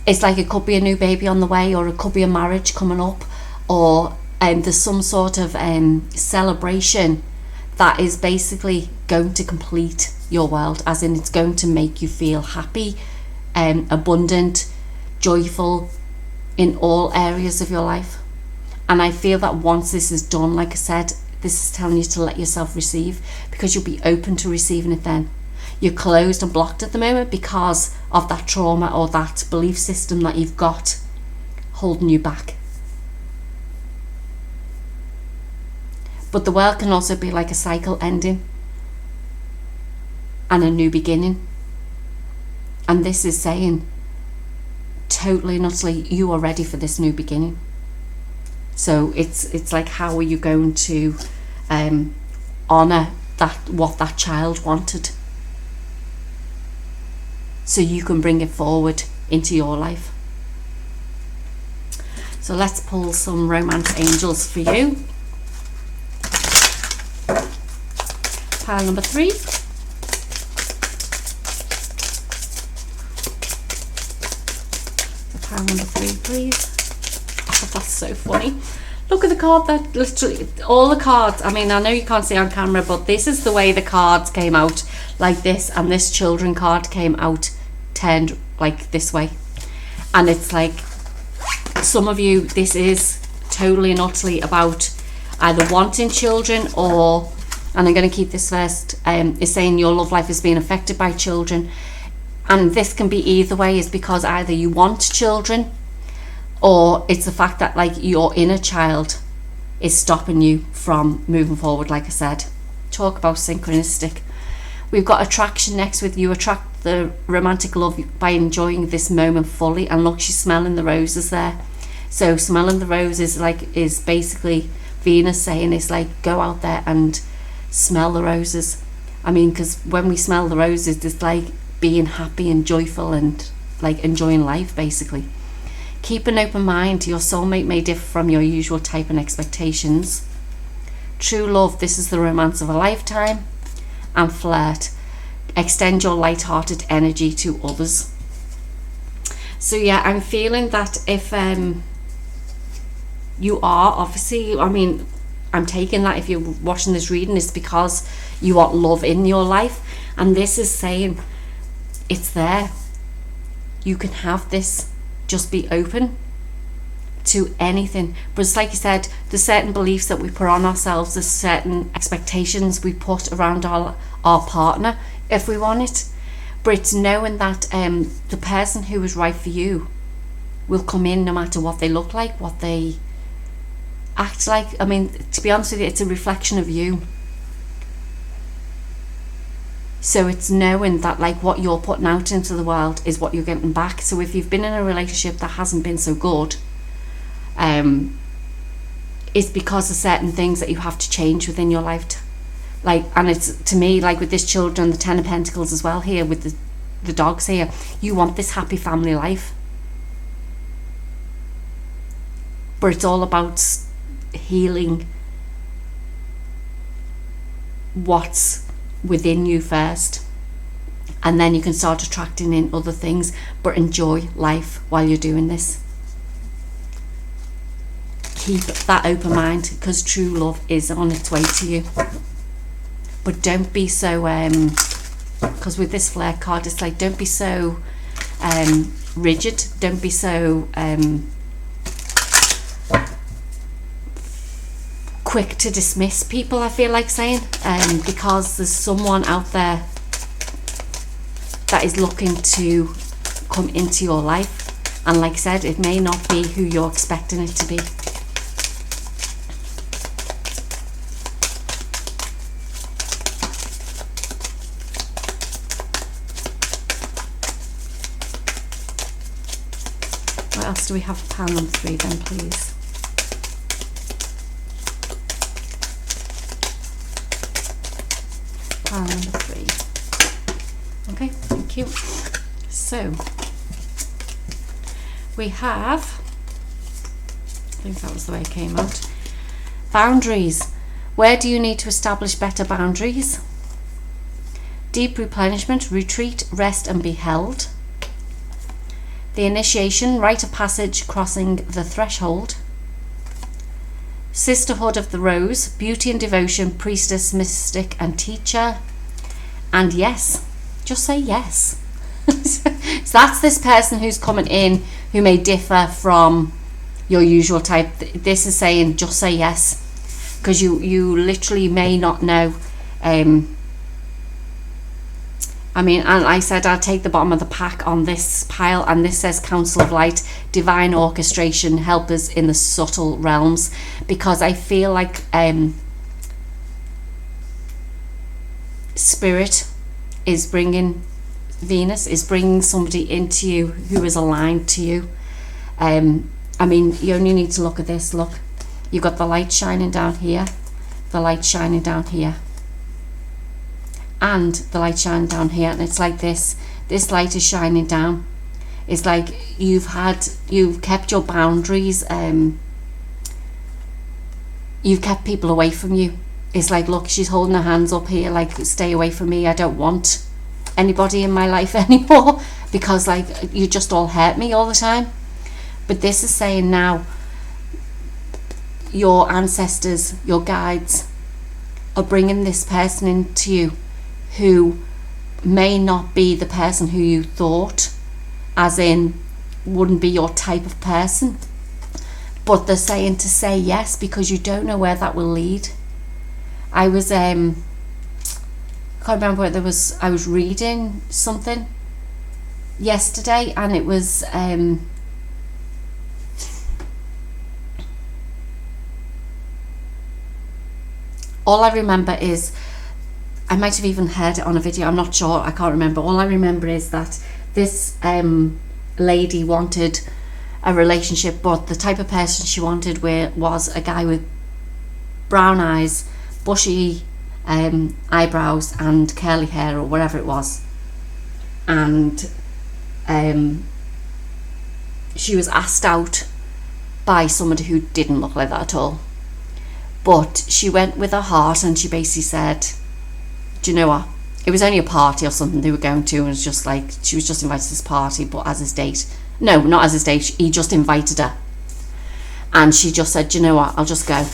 It's like it could be a new baby on the way, or it could be a marriage coming up, or there's some sort of celebration that is basically going to complete your world, as in it's going to make you feel happy, abundant, joyful in all areas of your life. And I feel that once this is done, like I said, this is telling you to let yourself receive, because you'll be open to receiving it then. You're closed and blocked at the moment because of that trauma or that belief system that you've got holding you back. But the world can also be like a cycle ending and a new beginning. And this is saying totally and utterly you are ready for this new beginning. So it's like, how are you going to honour what that child wanted, so you can bring it forward into your life. So let's pull some romance angels for you. Pile number 3. Pile number 3, please. Oh, that's so funny. Look at the card that literally, all the cards, I mean, I know you can't see on camera, but this is the way the cards came out, like this, and this children card came out turned like this way. And it's like, some of you, this is totally and utterly about either wanting children, or, and I'm going to keep this first, is saying your love life is being affected by children. And this can be either way, is because either you want children, or it's the fact that like your inner child is stopping you from moving forward. Like I said, talk about synchronistic. We've got attraction next. With you attract the romantic love by enjoying this moment fully. And look, she's smelling the roses there. So smelling the roses is basically Venus saying, it's like, go out there and smell the roses. I mean, because when we smell the roses, it's like being happy and joyful and like enjoying life basically. Keep an open mind. Your soulmate may differ from your usual type and expectations. True love, this is the romance of a lifetime. And flirt, extend your light-hearted energy to others. So yeah, I'm feeling that if you are, obviously, I mean, I'm taking that if you're watching this reading, it's because you want love in your life. And this is saying it's there. You can have this. Just be open to anything. But it's like you said, there's certain beliefs that we put on ourselves, there's certain expectations we put around our partner if we want it. But it's knowing that the person who is right for you will come in no matter what they look like, what they act like. I mean, to be honest with you, it's a reflection of you. So it's knowing that like what you're putting out into the world is what you're getting back. So if you've been in a relationship that hasn't been so good, it's because of certain things that you have to change within your life. And it's, to me, like with this children, the 10 of Pentacles as well here, with the dogs here, you want this happy family life. But it's all about healing what's within you first, and then you can start attracting in other things. But enjoy life while you're doing this. Keep that open mind, because true love is on its way to you. But don't be so because with this flare card, it's like, don't be so rigid. Don't be so quick to dismiss people, I feel like saying, because there's someone out there that is looking to come into your life, and like I said, it may not be who you're expecting it to be. What else do we have for pile number 3 then, please? Pile number 3. Okay, thank you. So we have, I think that was the way it came out. Boundaries. Where do you need to establish better boundaries? Deep replenishment, retreat, rest and be held. The initiation, rite of passage, crossing the threshold. Sisterhood of the Rose, beauty and devotion, priestess, mystic and teacher. And yes, just say yes. So that's this person who's coming in who may differ from your usual type. This is saying just say yes, because you literally may not know. I mean, and I said I'll take the bottom of the pack on this pile, and this says Council of Light, divine orchestration, helpers in the subtle realms, because I feel like Spirit is bringing, Venus is bringing somebody into you who is aligned to you. I mean, you only need to look at this. Look, you've got the light shining down here, the light shining down here, and the light shining down here, and it's like this light is shining down. It's like you've kept your boundaries, you've kept people away from you. It's like, look, she's holding her hands up here like, stay away from me, I don't want anybody in my life anymore, because like you just all hurt me all the time. But this is saying now your ancestors, your guides are bringing this person into you who may not be the person who you thought, as in wouldn't be your type of person, but they're saying to say yes, because you don't know where that will lead. I was can't remember what there was. I was reading something yesterday, and it was all I remember is, I might have even heard it on a video, I'm not sure, I can't remember. All I remember is that this lady wanted a relationship, but the type of person she wanted was a guy with brown eyes, bushy eyebrows and curly hair, or whatever it was. And she was asked out by somebody who didn't look like that at all, but she went with her heart, and she basically said, do you know what, it was only a party or something they were going to, and it was just like, she was just invited to this party, but as his date, no, not as his date, he just invited her, and she just said, do you know what, I'll just go.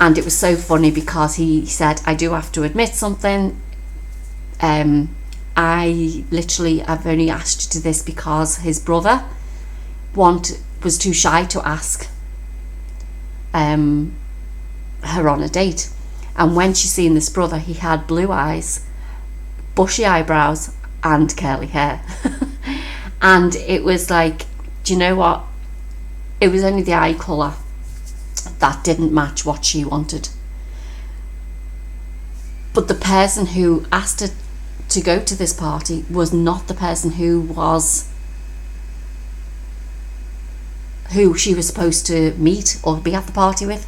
And it was so funny, because he said, I do have to admit something, I literally have only asked you to this because his brother was too shy to ask her on a date. And when she seen this brother, he had blue eyes, bushy eyebrows and curly hair. And it was like, do you know what, it was only the eye colour that didn't match what she wanted. But the person who asked her to go to this party was not the person who she was supposed to meet or be at the party with.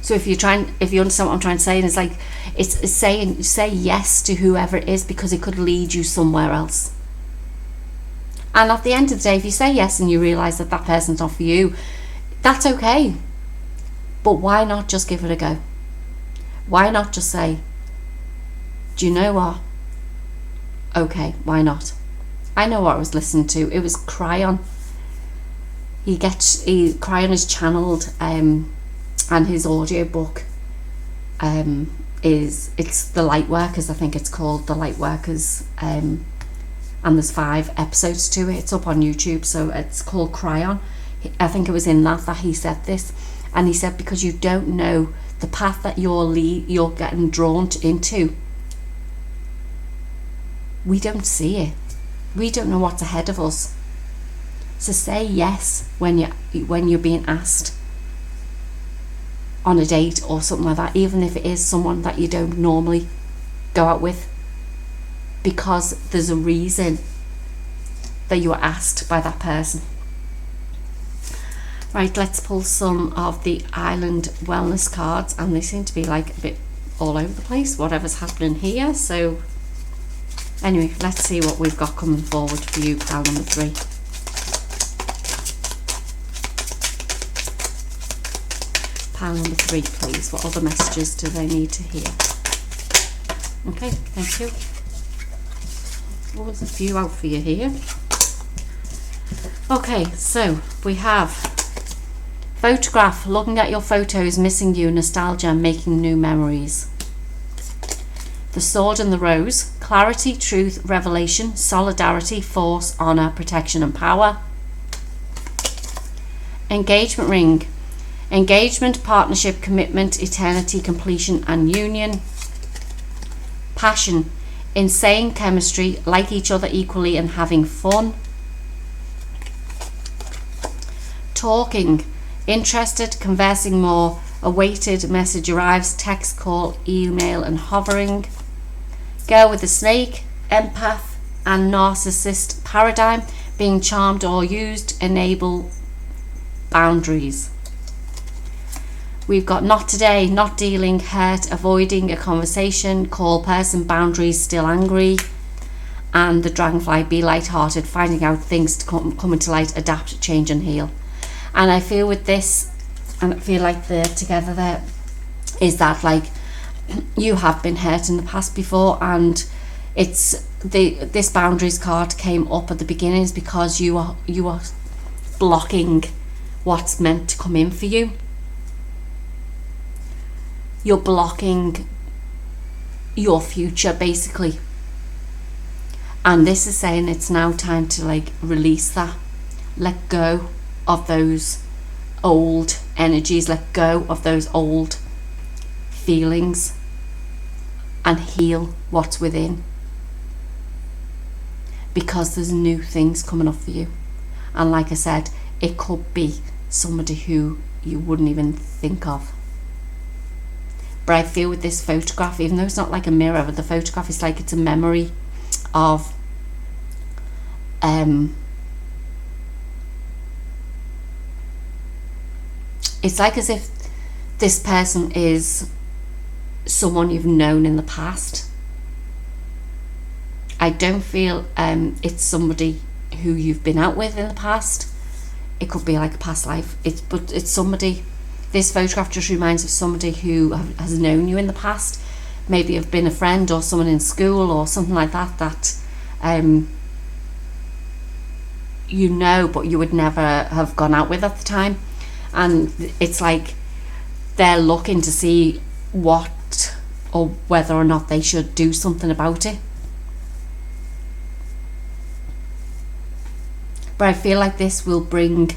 So if you understand what I'm trying to say, and it's like, it's saying, say yes to whoever it is, because it could lead you somewhere else. And at the end of the day, if you say yes and you realise that that person's not for you, that's okay. But why not just give it a go? Why not just say, do you know what? Okay, why not? I know what I was listening to. It was Cryon. Cryon is channeled, and his audio book it's the Light Workers, I think it's called, the Light Workers and there's 5 episodes to it. It's up on YouTube, so it's called Cry On. I think it was in that he said this, and he said because you don't know the path that you're getting drawn into. We don't see it. We don't know what's ahead of us. So say yes when you're being asked on a date or something like that, even if it is someone that you don't normally go out with, because there's a reason that you were asked by that person. Right, let's pull some of the island wellness cards, and they seem to be like a bit all over the place, whatever's happening here. So anyway, let's see what we've got coming forward for you, pile number 3. Pile number 3, please. What other messages do they need to hear? Okay, thank you. Well, there's a few out for you here. Okay, so we have photograph, looking at your photos, missing you, nostalgia, making new memories. The sword and the rose, clarity, truth, revelation, solidarity, force, honor, protection and power. Engagement ring, engagement, partnership, commitment, eternity, completion and union. Passion, insane chemistry, like each other equally and having fun. Talking, interested, conversing more, awaited, message arrives, text, call, email and hovering. Girl with the snake, empath and narcissist paradigm, being charmed or used, enable, boundaries. We've got not today, not dealing, hurt, avoiding a conversation, call person, boundaries, still angry. And the dragonfly, be light-hearted, finding out things to come into light, adapt, change and heal. And I feel with this, and I feel like the together there is that like you have been hurt in the past before, and it's this boundaries card came up at the beginning is because you are blocking what's meant to come in for you. You're blocking your future basically, and this is saying it's now time to like release that, let go of those old energies, let go of those old feelings and heal what's within, because there's new things coming up for you. And like I said, it could be somebody who you wouldn't even think of. But I feel with this photograph, even though it's not like a mirror, but the photograph is like it's a memory of it's like as if this person is someone you've known in the past. I don't feel it's somebody who you've been out with in the past. It could be like a past life. But it's somebody. This photograph just reminds of somebody who has known you in the past. Maybe you've been a friend or someone in school or something like that. That you know, but you would never have gone out with at the time. And it's like they're looking to see what or whether or not they should do something about it. But I feel like this will bring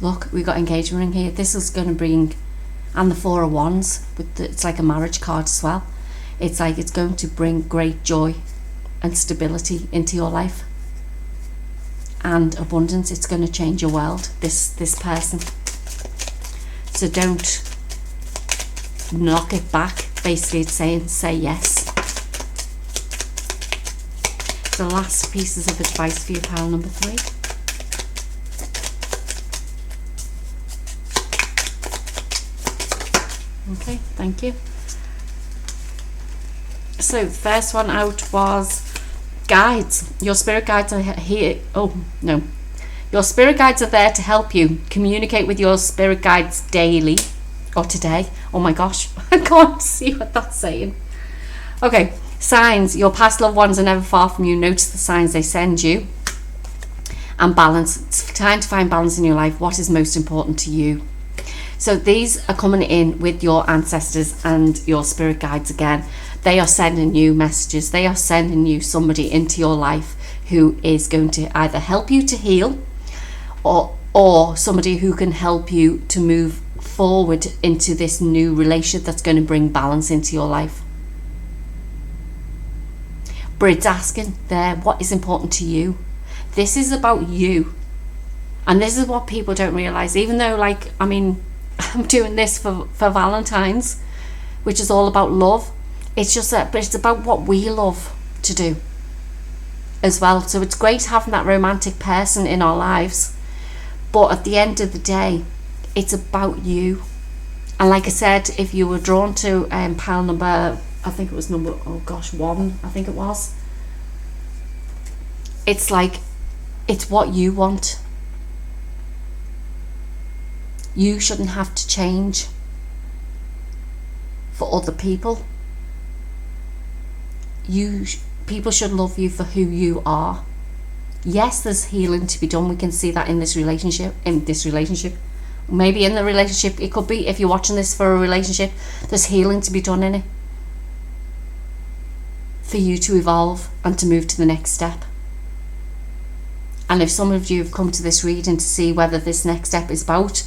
look, we got engagement ring here. This is going to bring, and the 4 of wands with it's like a marriage card as well. It's like it's going to bring great joy and stability into your life and abundance. It's going to change your world, this person. So don't knock it back. Basically it's saying say yes. The last pieces of advice for you, pile number 3. Okay, thank you. So the first one out was guides. Your spirit guides are here. Oh no, your spirit guides are there to help you. Communicate with your spirit guides daily or today. Oh my gosh, I can't see what that's saying. Okay, signs. Your past loved ones are never far from you. Notice the signs they send you. And balance. It's time to find balance in your life. What is most important to you? So these are coming in with your ancestors and your spirit guides again. they are sending you messages. They are sending you somebody into your life who is going to either help you to heal, or somebody who can help you to move forward into this new relationship that's going to bring balance into your life. But it's asking there, what is important to you? This is about you. And this is what people don't realize. Even though, like, I mean, I'm doing this for Valentine's, which is all about love. It's just that, but it's about what we love to do as well. So it's great having that romantic person in our lives, but at the end of the day, it's about you. And like I said, if you were drawn to pile number, I think it was number, 1, I think it was. It's like, it's what you want. You shouldn't have to change for other people. People should love you for who you are. Yes, there's healing to be done. We can see that in this relationship. Maybe in the relationship, it could be, if you're watching this for a relationship, there's healing to be done in it for you to evolve and to move to the next step. And if some of you have come to this reading to see whether this next step is about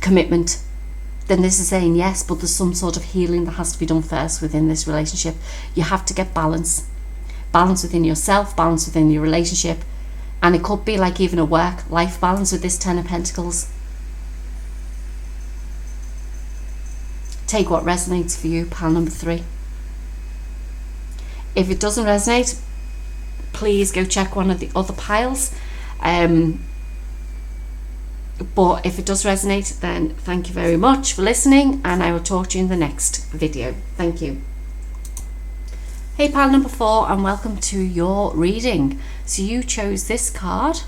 commitment, then this is saying yes, but there's some sort of healing that has to be done first within this relationship. You have to get balance within yourself, balance within your relationship, and it could be like even a work-life balance with this 10 of Pentacles. Take what resonates for you, pile number 3. If it doesn't resonate, please go check one of the other piles. But if it does resonate, then thank you very much for listening, and I will talk to you in the next video. Thank you. Hey, pile number 4, and welcome to your reading. So you chose this card,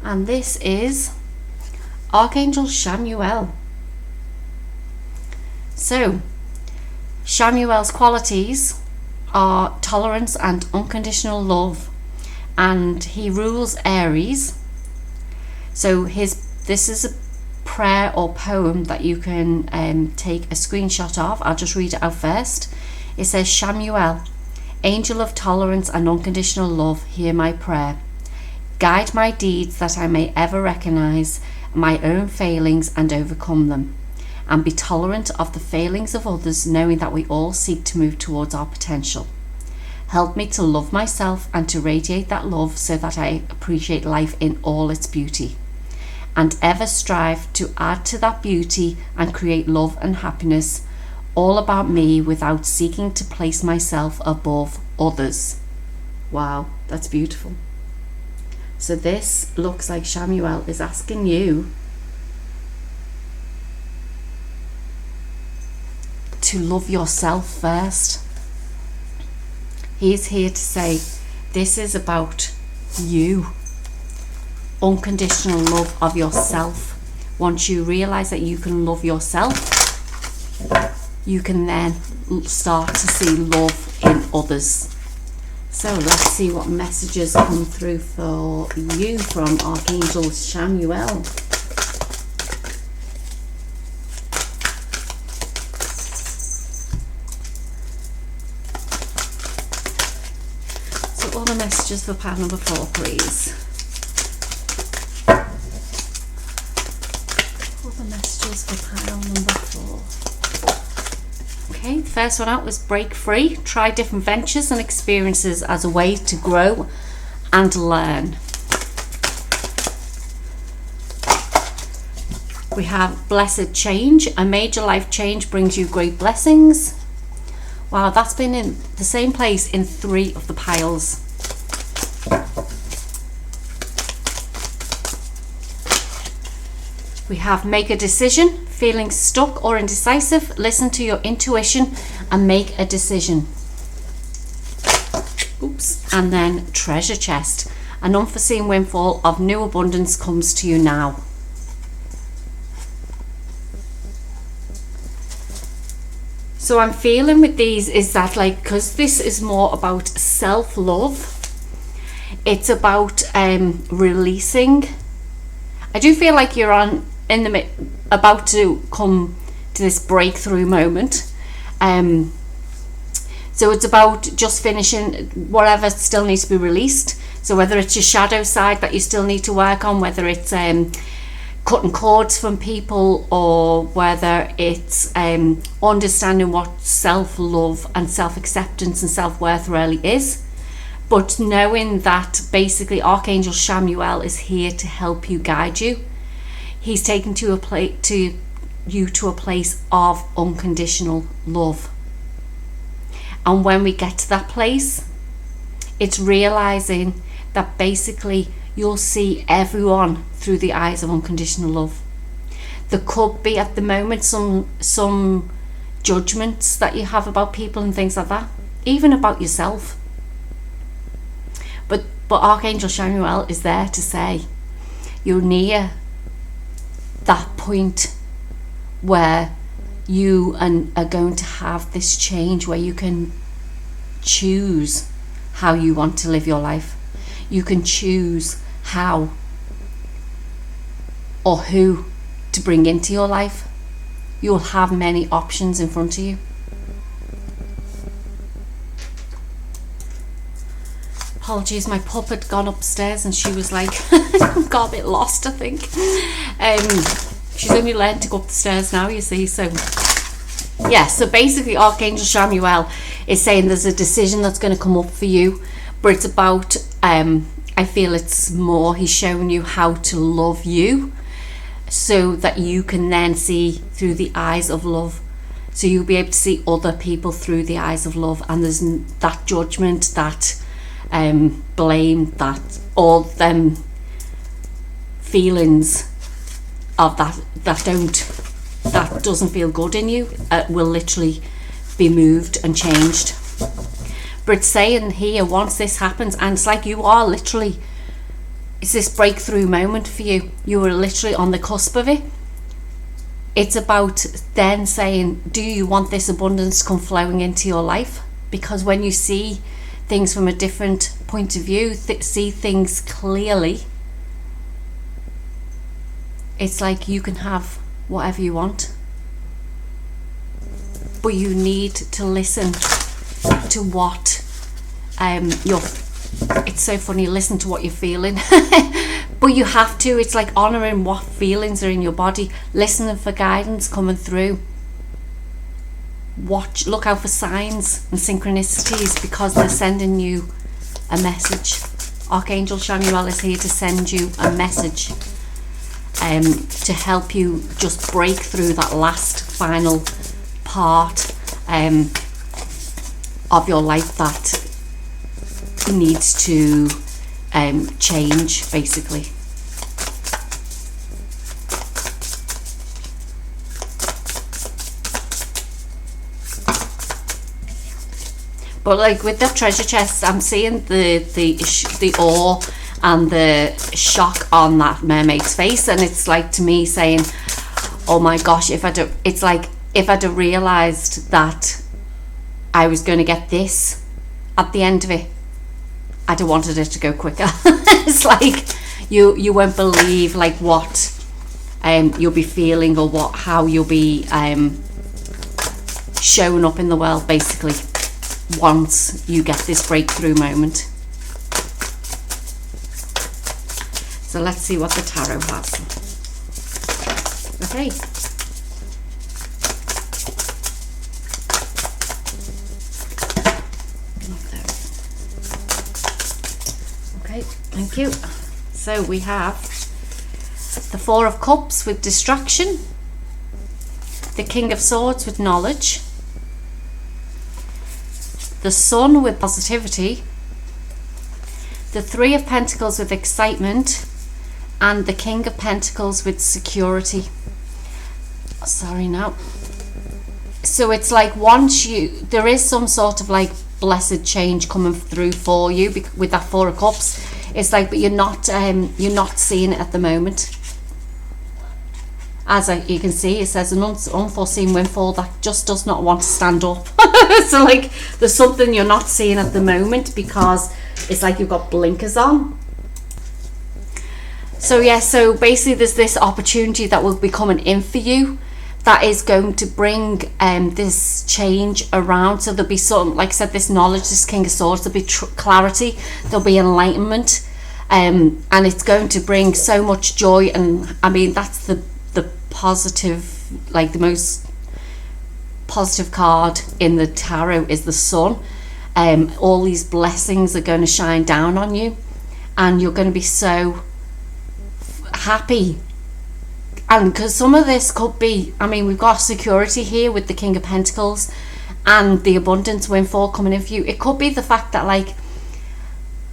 and this is Archangel Chamuel. So Chamuel's qualities are tolerance and unconditional love, and he rules Aries. So this is a prayer or poem that you can take a screenshot of. I'll just read it out first. It says, Chamuel, angel of tolerance and unconditional love, hear my prayer. Guide my deeds that I may ever recognize my own failings and overcome them, and be tolerant of the failings of others, knowing that we all seek to move towards our potential. Help me to love myself and to radiate that love so that I appreciate life in all its beauty, and ever strive to add to that beauty and create love and happiness, all about me, without seeking to place myself above others. Wow, that's beautiful. So this looks like Chamuel is asking you to love yourself first. He's here to say this is about you. Unconditional love of yourself. Once you realize that you can love yourself, you can then start to see love in others. So let's see what messages come through for you from Archangel Chamuel. So all the messages for pile number 4, please. All the messages for pile number 4. Okay, the first one out was break free. Try different ventures and experiences as a way to grow and learn. We have blessed change. A major life change brings you great blessings. Wow, that's been in the same place in 3 of the piles. We have make a decision. Feeling stuck or indecisive, listen to your intuition and make a decision. Oops. And then treasure chest. An unforeseen windfall of new abundance comes to you now. So I'm feeling with these is that, like, because this is more about self-love, it's about releasing. I do feel like you're about to come to this breakthrough moment. So it's about just finishing whatever still needs to be released. So whether it's your shadow side that you still need to work on, whether it's cutting cords from people, or whether it's understanding what self-love and self-acceptance and self-worth really is. But knowing that basically Archangel Chamuel is here to help you, guide you. He's taken you to a place of unconditional love. And when we get to that place, it's realizing that basically you'll see everyone through the eyes of unconditional love. There could be at the moment some judgments that you have about people and things like that, even about yourself. But Archangel Chamuel is there to say you're near that point where you are going to have this change, where you can choose how you want to live your life. You can choose how or who to bring into your life. You'll have many options in front of you. Apologies, my pup had gone upstairs and she was like got a bit lost, I think. She's only learned to go up the stairs now, you see. So yeah, so basically Archangel Chamuel is saying there's a decision that's going to come up for you, but it's about I feel it's more, he's showing you how to love you so that you can then see through the eyes of love. So you'll be able to see other people through the eyes of love, and there's that judgment, that blame, that all them feelings of that doesn't feel good in you will literally be moved and changed. But it's saying here, once this happens, and it's like you are literally, it's this breakthrough moment for you. You are literally on the cusp of it. It's about then saying, do you want this abundance to come flowing into your life? Because when you see things from a different point of view, see things clearly, it's like you can have whatever you want. But you need to listen to what it's so funny, listen to what you're feeling. But you have to, it's like honouring what feelings are in your body, listening for guidance coming through. Look out for signs and synchronicities, because they're sending you a message. Archangel Chamuel is here to send you a message to help you just break through that last final part of your life that needs to change, basically. But like with the treasure chest, I'm seeing the awe and the shock on that mermaid's face, and it's like to me saying, oh my gosh, if I'd have realised that I was going to get this at the end of it, I'd have wanted it to go quicker. It's like you won't believe like what you'll be feeling, or how you'll be showing up in the world, basically, once you get this breakthrough moment. So let's see what the tarot has. Okay. Okay, thank you. So we have the Four of Cups with distraction, the King of Swords with knowledge, the Sun with positivity, the Three of Pentacles with excitement, and the King of Pentacles with security. Sorry, now. So it's like there is some sort of like blessed change coming through for you with that Four of Cups. It's like, but you're not seeing it at the moment. As you can see, it says an unforeseen windfall that just does not want to stand up. So like there's something you're not seeing at the moment because it's like you've got blinkers on. So yeah, so basically there's this opportunity that will be coming in for you that is going to bring this change around. So there'll be some, like I said, this knowledge, this King of Swords, there'll be clarity, there'll be enlightenment, and it's going to bring so much joy. And I mean, that's the positive, like the most positive card in the tarot is the Sun. All these blessings are going to shine down on you, and you're going to be so happy. And because some of this could be, I mean, we've got security here with the King of Pentacles and the abundance windfall coming in for you. It could be the fact that, like,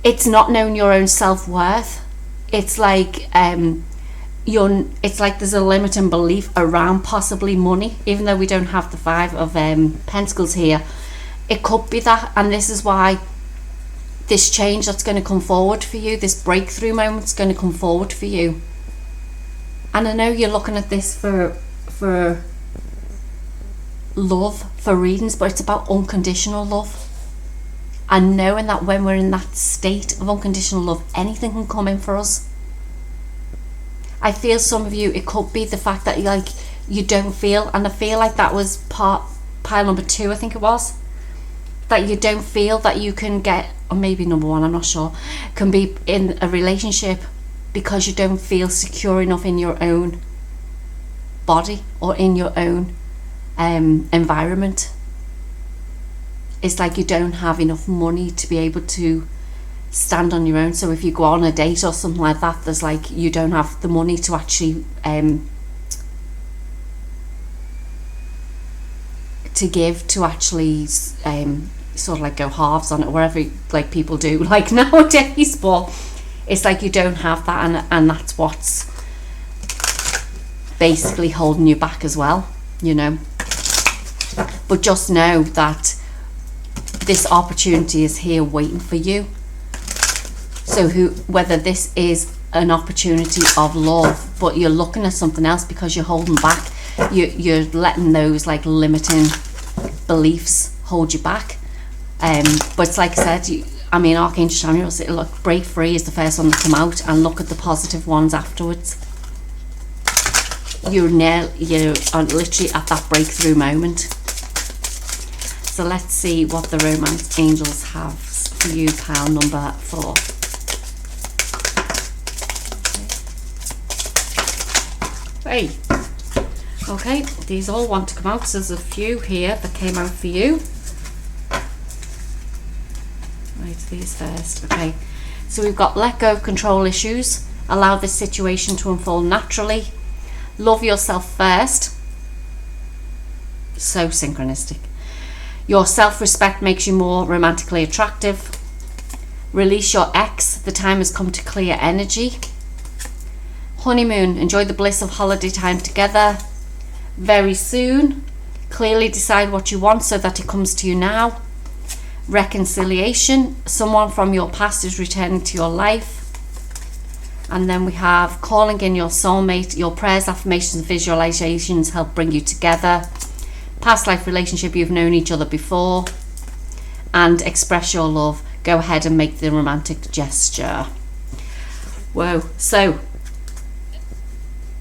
it's not knowing your own self-worth. It's like it's like there's a limiting belief around possibly money, even though we don't have the Five of Pentacles here. It could be that, and this is why this change that's going to come forward for you, this breakthrough moment is going to come forward for you. And I know you're looking at this for love, for readings, but it's about unconditional love. And knowing that when we're in that state of unconditional love, anything can come in for us. I feel some of you, it could be the fact that you don't feel, and I feel like that was pile number 2, I think it was, that you don't feel that you can get, or maybe number 1, I'm not sure, can be in a relationship because you don't feel secure enough in your own body or in your own environment. It's like you don't have enough money to be able to stand on your own. So if you go on a date or something like that, there's like, you don't have the money to actually to give, to actually sort of like go halves on it, wherever like people do like nowadays. But it's like you don't have that, and that's what's basically holding you back as well, you know. But just know that this opportunity is here waiting for you. So whether this is an opportunity of love, but you're looking at something else because you're holding back, you're letting those like limiting beliefs hold you back. But it's like I said, Archangel Chamuel said, look, break free is the first one to come out, and look at the positive ones afterwards. You are literally at that breakthrough moment. So let's see what the romance angels have for you, pile number 4. Hey, okay, these all want to come out, so there's a few here that came out for you. Right, these first. Okay, so we've got let go of control issues, allow this situation to unfold naturally, love yourself first, so synchronistic, your self-respect makes you more romantically attractive, release your ex, the time has come to clear energy, honeymoon, enjoy the bliss of holiday time together, very soon, clearly decide what you want so that it comes to you now, reconciliation, someone from your past is returning to your life. And then we have calling in your soulmate, your prayers, affirmations and visualizations help bring you together, past life relationship, you've known each other before, and express your love, go ahead and make the romantic gesture. Whoa, so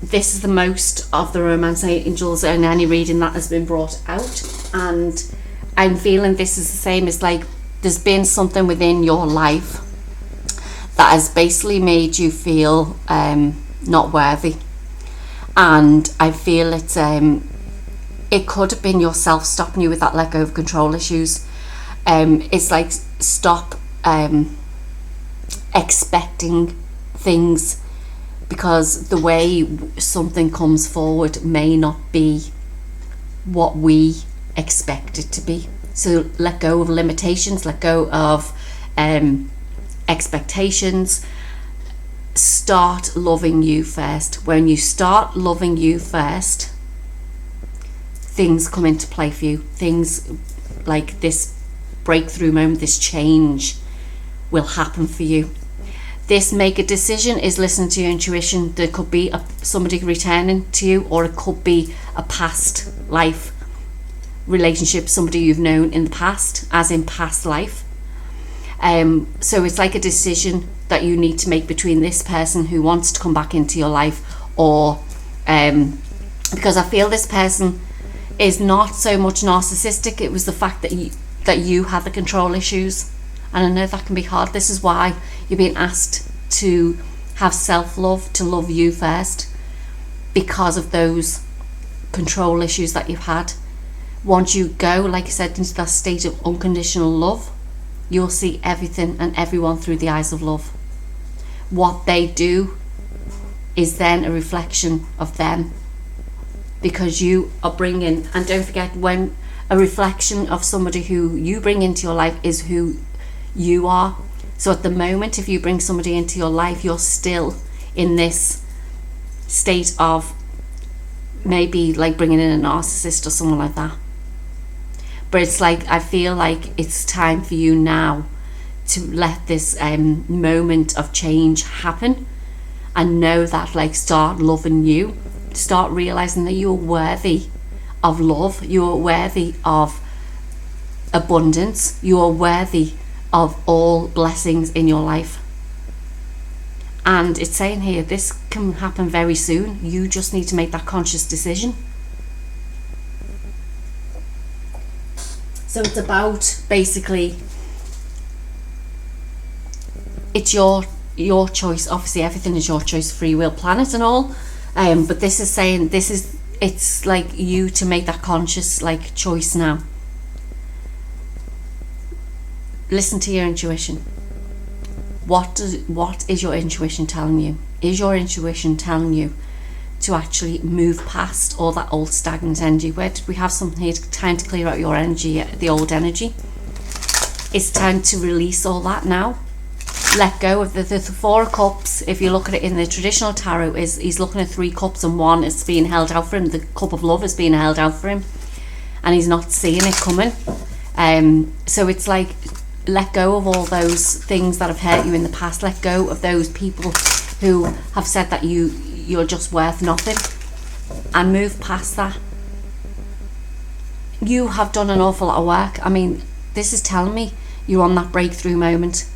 this is the most of the romance angels in any reading that has been brought out, and I'm feeling this is the same. It's like there's been something within your life that has basically made you feel not worthy, and I feel it's it could have been yourself stopping you with that let go of control issues. It's like stop expecting things, because the way something comes forward may not be what we expect it to be. So let go of limitations, let go of expectations, start loving you first. When you start loving you first, things come into play for you. Things like this breakthrough moment, this change will happen for you. This make a decision is listen to your intuition. There could be somebody returning to you, or it could be a past life relationship, somebody you've known in the past, as in past life. So it's like a decision that you need to make between this person who wants to come back into your life, or because I feel this person is not so much narcissistic. It was the fact that you had the control issues, and I know that can be hard. This is why you're being asked to have self-love, to love you first, because of those control issues that you've had. Once you go, like I said, into that state of unconditional love, you'll see everything and everyone through the eyes of love. What they do is then a reflection of them, because you are bringing, and don't forget, when a reflection of somebody who you bring into your life is who you are. So at the moment, if you bring somebody into your life, you're still in this state of maybe like bringing in a narcissist or someone like that. But it's like, I feel like it's time for you now to let this moment of change happen, and know that, like, start loving you, start realizing that you're worthy of love, you're worthy of abundance, you are worthy of all blessings in your life. And it's saying here, this can happen very soon. You just need to make that conscious decision. So it's about, basically, it's your choice. Obviously everything is your choice, free will, planet and all, but this is saying, it's like you to make that conscious, like, choice now. Listen to your intuition. What is your intuition telling you? Is your intuition telling you to actually move past all that old stagnant energy? Where did we have something here? Time to clear out your energy, the old energy. It's time to release all that now. Let go of the Four of Cups. If you look at it in the traditional tarot, he's looking at 3 cups, and one is being held out for him. The cup of love is being held out for him, and he's not seeing it coming. So it's like, let go of all those things that have hurt you in the past. Let go of those people who have said that you're just worth nothing, and move past that. You have done an awful lot of work. I mean, this is telling me you're on that breakthrough moment.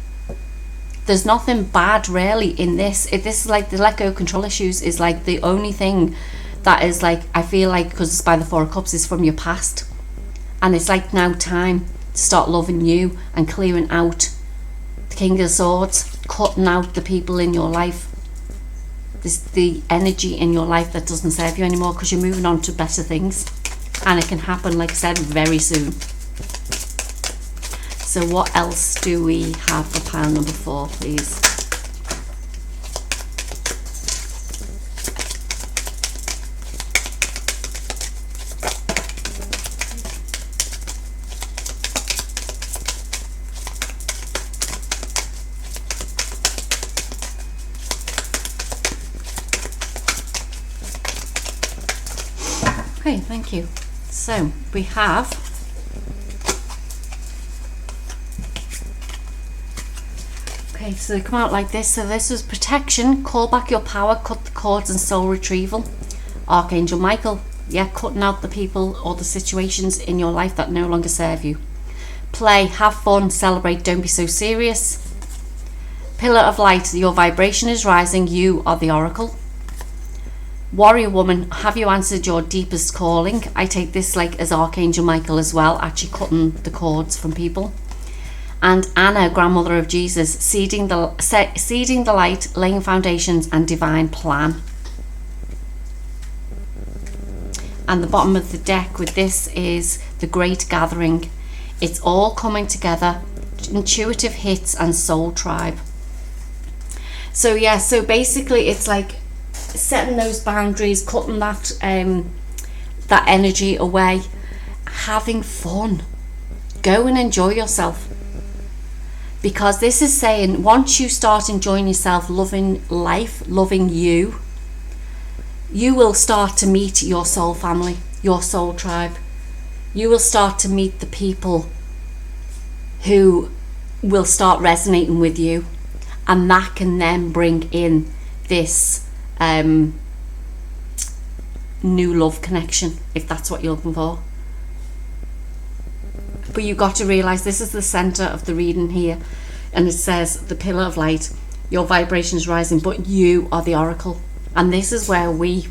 There's nothing bad really in this. This is like the let go control issues is like the only thing that is, like, I feel like, because it's by the Four of Cups, is from your past. And it's like now time to start loving you and clearing out the King of Swords, cutting out the people in your life, the energy in your life that doesn't serve you anymore, because you're moving on to better things, and it can happen, like I said, very soon. So what else do we have for pile number 4, please? Okay, thank you. So we have so they come out like this. So this was protection, call back your power, cut the cords, and soul retrieval. Archangel Michael, yeah, cutting out the people or the situations in your life that no longer serve you. Play, have fun, celebrate, don't be so serious. Pillar of light, your vibration is rising, you are the oracle. Warrior woman, have you answered your deepest calling? I take this like as Archangel Michael as well, actually cutting the cords from people. And Anna, grandmother of Jesus, seeding the light, laying foundations, and divine plan. And the bottom of the deck with this is the great gathering. It's all coming together, intuitive hits, and soul tribe. So yeah, so basically it's like setting those boundaries, cutting that that energy away, having fun, go and enjoy yourself. Because this is saying, once you start enjoying yourself, loving life, loving you, you will start to meet your soul family, your soul tribe. You will start to meet the people who will start resonating with you, and that can then bring in this new love connection, if that's what you're looking for. But you've got to realize this is the center of the reading here, and it says the pillar of light, your vibration is rising, but you are the oracle. And this is where we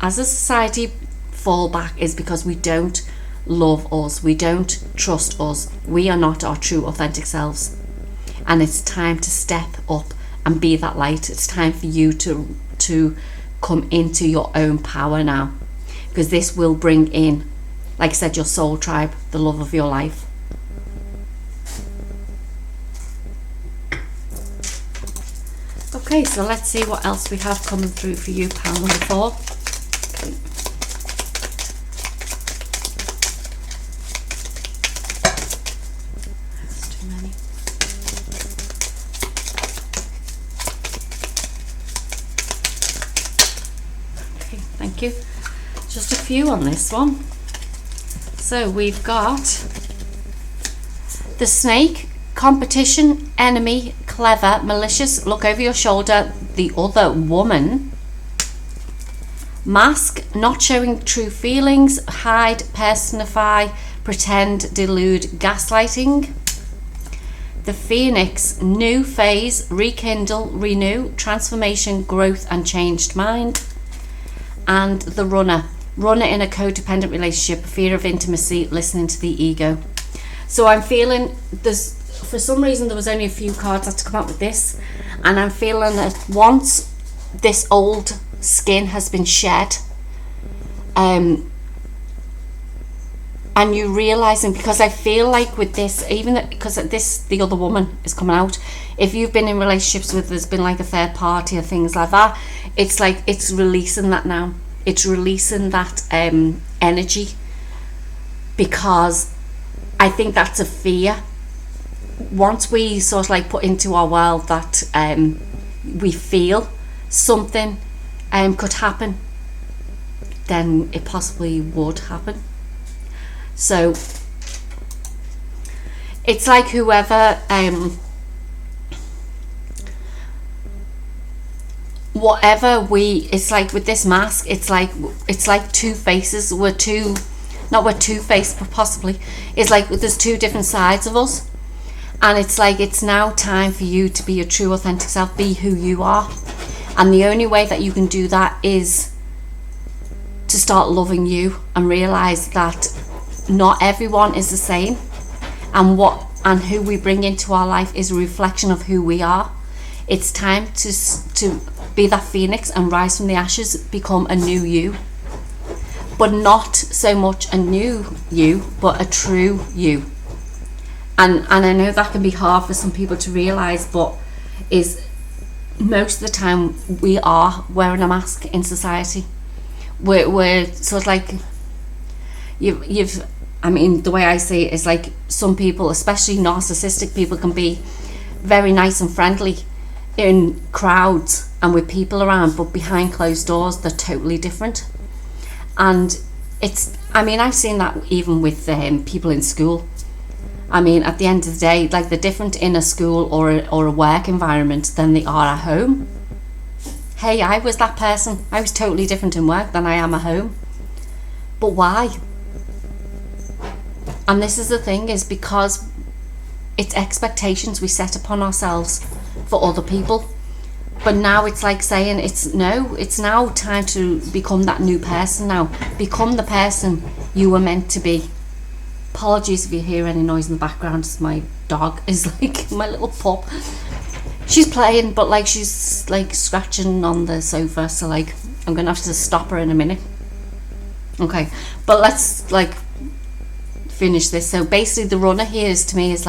as a society fall back is because we don't love us, we don't trust us, we are not our true authentic selves. And it's time to step up and be that light. It's time for you to come into your own power now, because this will bring in, like I said, your soul tribe, the love of your life. Okay, so let's see what else we have coming through for you, pile number 4. Okay. That's too many. Okay, thank you. Just a few on this one. So we've got the snake, competition, enemy, clever, malicious, look over your shoulder, the other woman, mask, not showing true feelings, hide, personify, pretend, delude, gaslighting, the phoenix, new phase, rekindle, renew, transformation, growth and changed mind, and the runner in a codependent relationship, fear of intimacy, listening to the ego. So I'm feeling this. For some reason there was only a few cards that to come out with this, and I'm feeling that once this old skin has been shed, and you realizing, because I feel like with this, even that, because this, the other woman is coming out, if you've been in relationships with, there's been like a third party or things like that, it's like it's releasing that now, it's releasing that energy, because I think that's a fear. Once we sort of like put into our world that we feel something could happen, then it possibly would happen. So it's like whoever whatever we, it's like with this mask, it's like two faces. We're two-faced, but possibly it's like there's two different sides of us. And it's like, it's now time for you to be your true authentic self, be who you are. And the only way that you can do that is to start loving you and realize that not everyone is the same. And who we bring into our life is a reflection of who we are. It's time to be that phoenix and rise from the ashes, become a new you. But not so much a new you, but a true you. And I know that can be hard for some people to realise, but is most of the time we are wearing a mask in society. We're sort of like, I mean, the way I see it is like some people, especially narcissistic people, can be very nice and friendly in crowds and with people around, but behind closed doors they're totally different. And it's, I mean, I've seen that even with people in school. I mean, at the end of the day, like, they're different in a school or a work environment than they are at home. Hey, I was that person. I was totally different in work than I am at home. But why? And this is the thing, is because it's expectations we set upon ourselves for other people. But now it's like saying, it's now time to become that new person now. Become the person you were meant to be. Apologies if you hear any noise in the background. My dog is like, my little pup. She's playing, but like she's like scratching on the sofa, so like I'm gonna have to stop her in a minute. Okay, but let's like finish this. So basically the runner here is, to me, is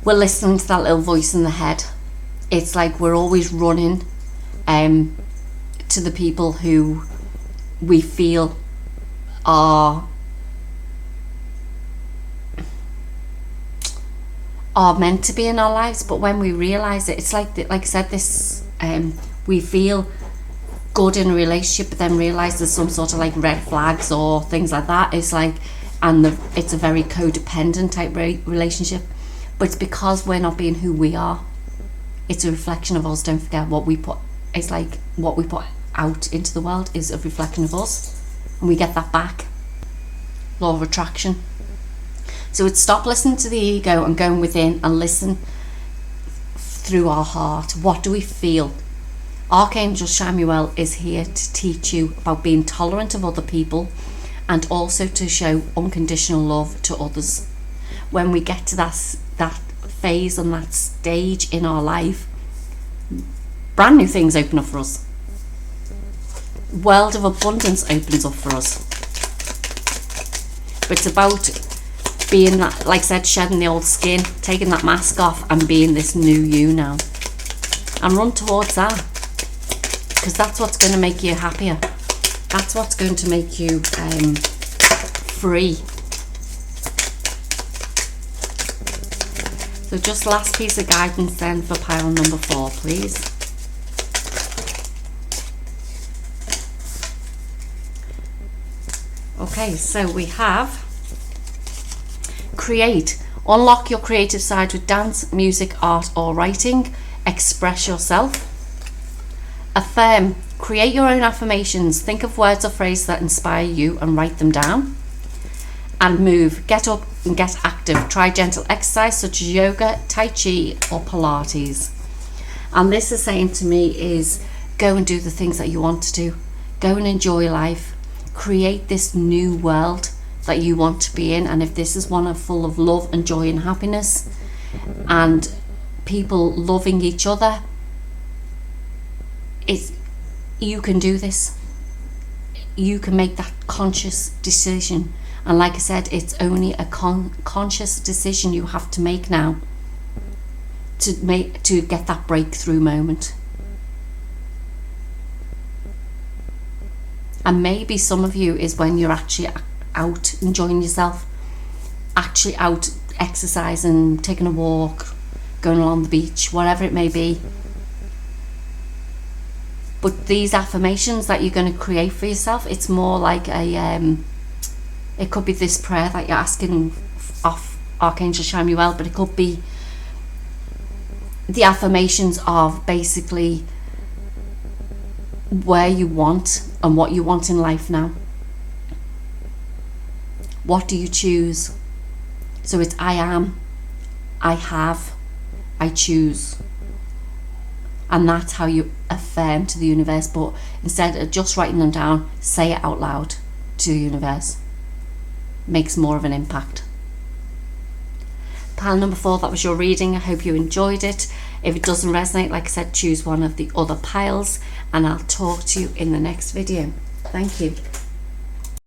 we're listening to that little voice in the head. It's like we're always running to the people who we feel are meant to be in our lives, but when we realize it, it's like I said, this we feel good in a relationship, but then realize there's some sort of like red flags or things like that. It's like, and it's a very codependent type relationship, but it's because we're not being who we are. It's a reflection of us. Don't forget, what we put, it's like what we put out into the world is a reflection of us, and we get that back. Law of attraction. So it's stop listening to the ego and going within and listen through our heart. What do we feel? Archangel Chamuel is here to teach you about being tolerant of other people and also to show unconditional love to others. When we get to that phase and that stage in our life, brand new things open up for us. World of abundance opens up for us. But it's about being that, like I said, shedding the old skin, taking that mask off and being this new you now. And run towards that, because that's what's going to make you happier. That's what's going to make you free. So just last piece of guidance then for pile number 4, please. Okay, so we have create. Unlock your creative side with dance, music, art or writing. Express yourself. Affirm. Create your own affirmations. Think of words or phrases that inspire you and write them down. And move. Get up and get active. Try gentle exercise such as yoga, tai chi or Pilates. And this is saying to me is go and do the things that you want to do. Go and enjoy life. Create this new world that you want to be in. And if this is one full of love and joy and happiness and people loving each other, you can do this. You can make that conscious decision. And like I said, it's only a conscious decision you have to make now to get that breakthrough moment. And maybe some of you is when you're actually out enjoying yourself, actually out exercising, taking a walk, going along the beach, whatever it may be. But these affirmations that you're going to create for yourself, it's more like it could be this prayer that you're asking of Archangel Chamuel, but it could be the affirmations of basically where you want and what you want in life now. What do you choose? So it's I am, I have, I choose. And that's how you affirm to the universe. But instead of just writing them down, say it out loud to the universe. Makes more of an impact. Pile number 4, that was your reading. I hope you enjoyed it. If it doesn't resonate, like I said, choose one of the other piles and I'll talk to you in the next video. Thank you.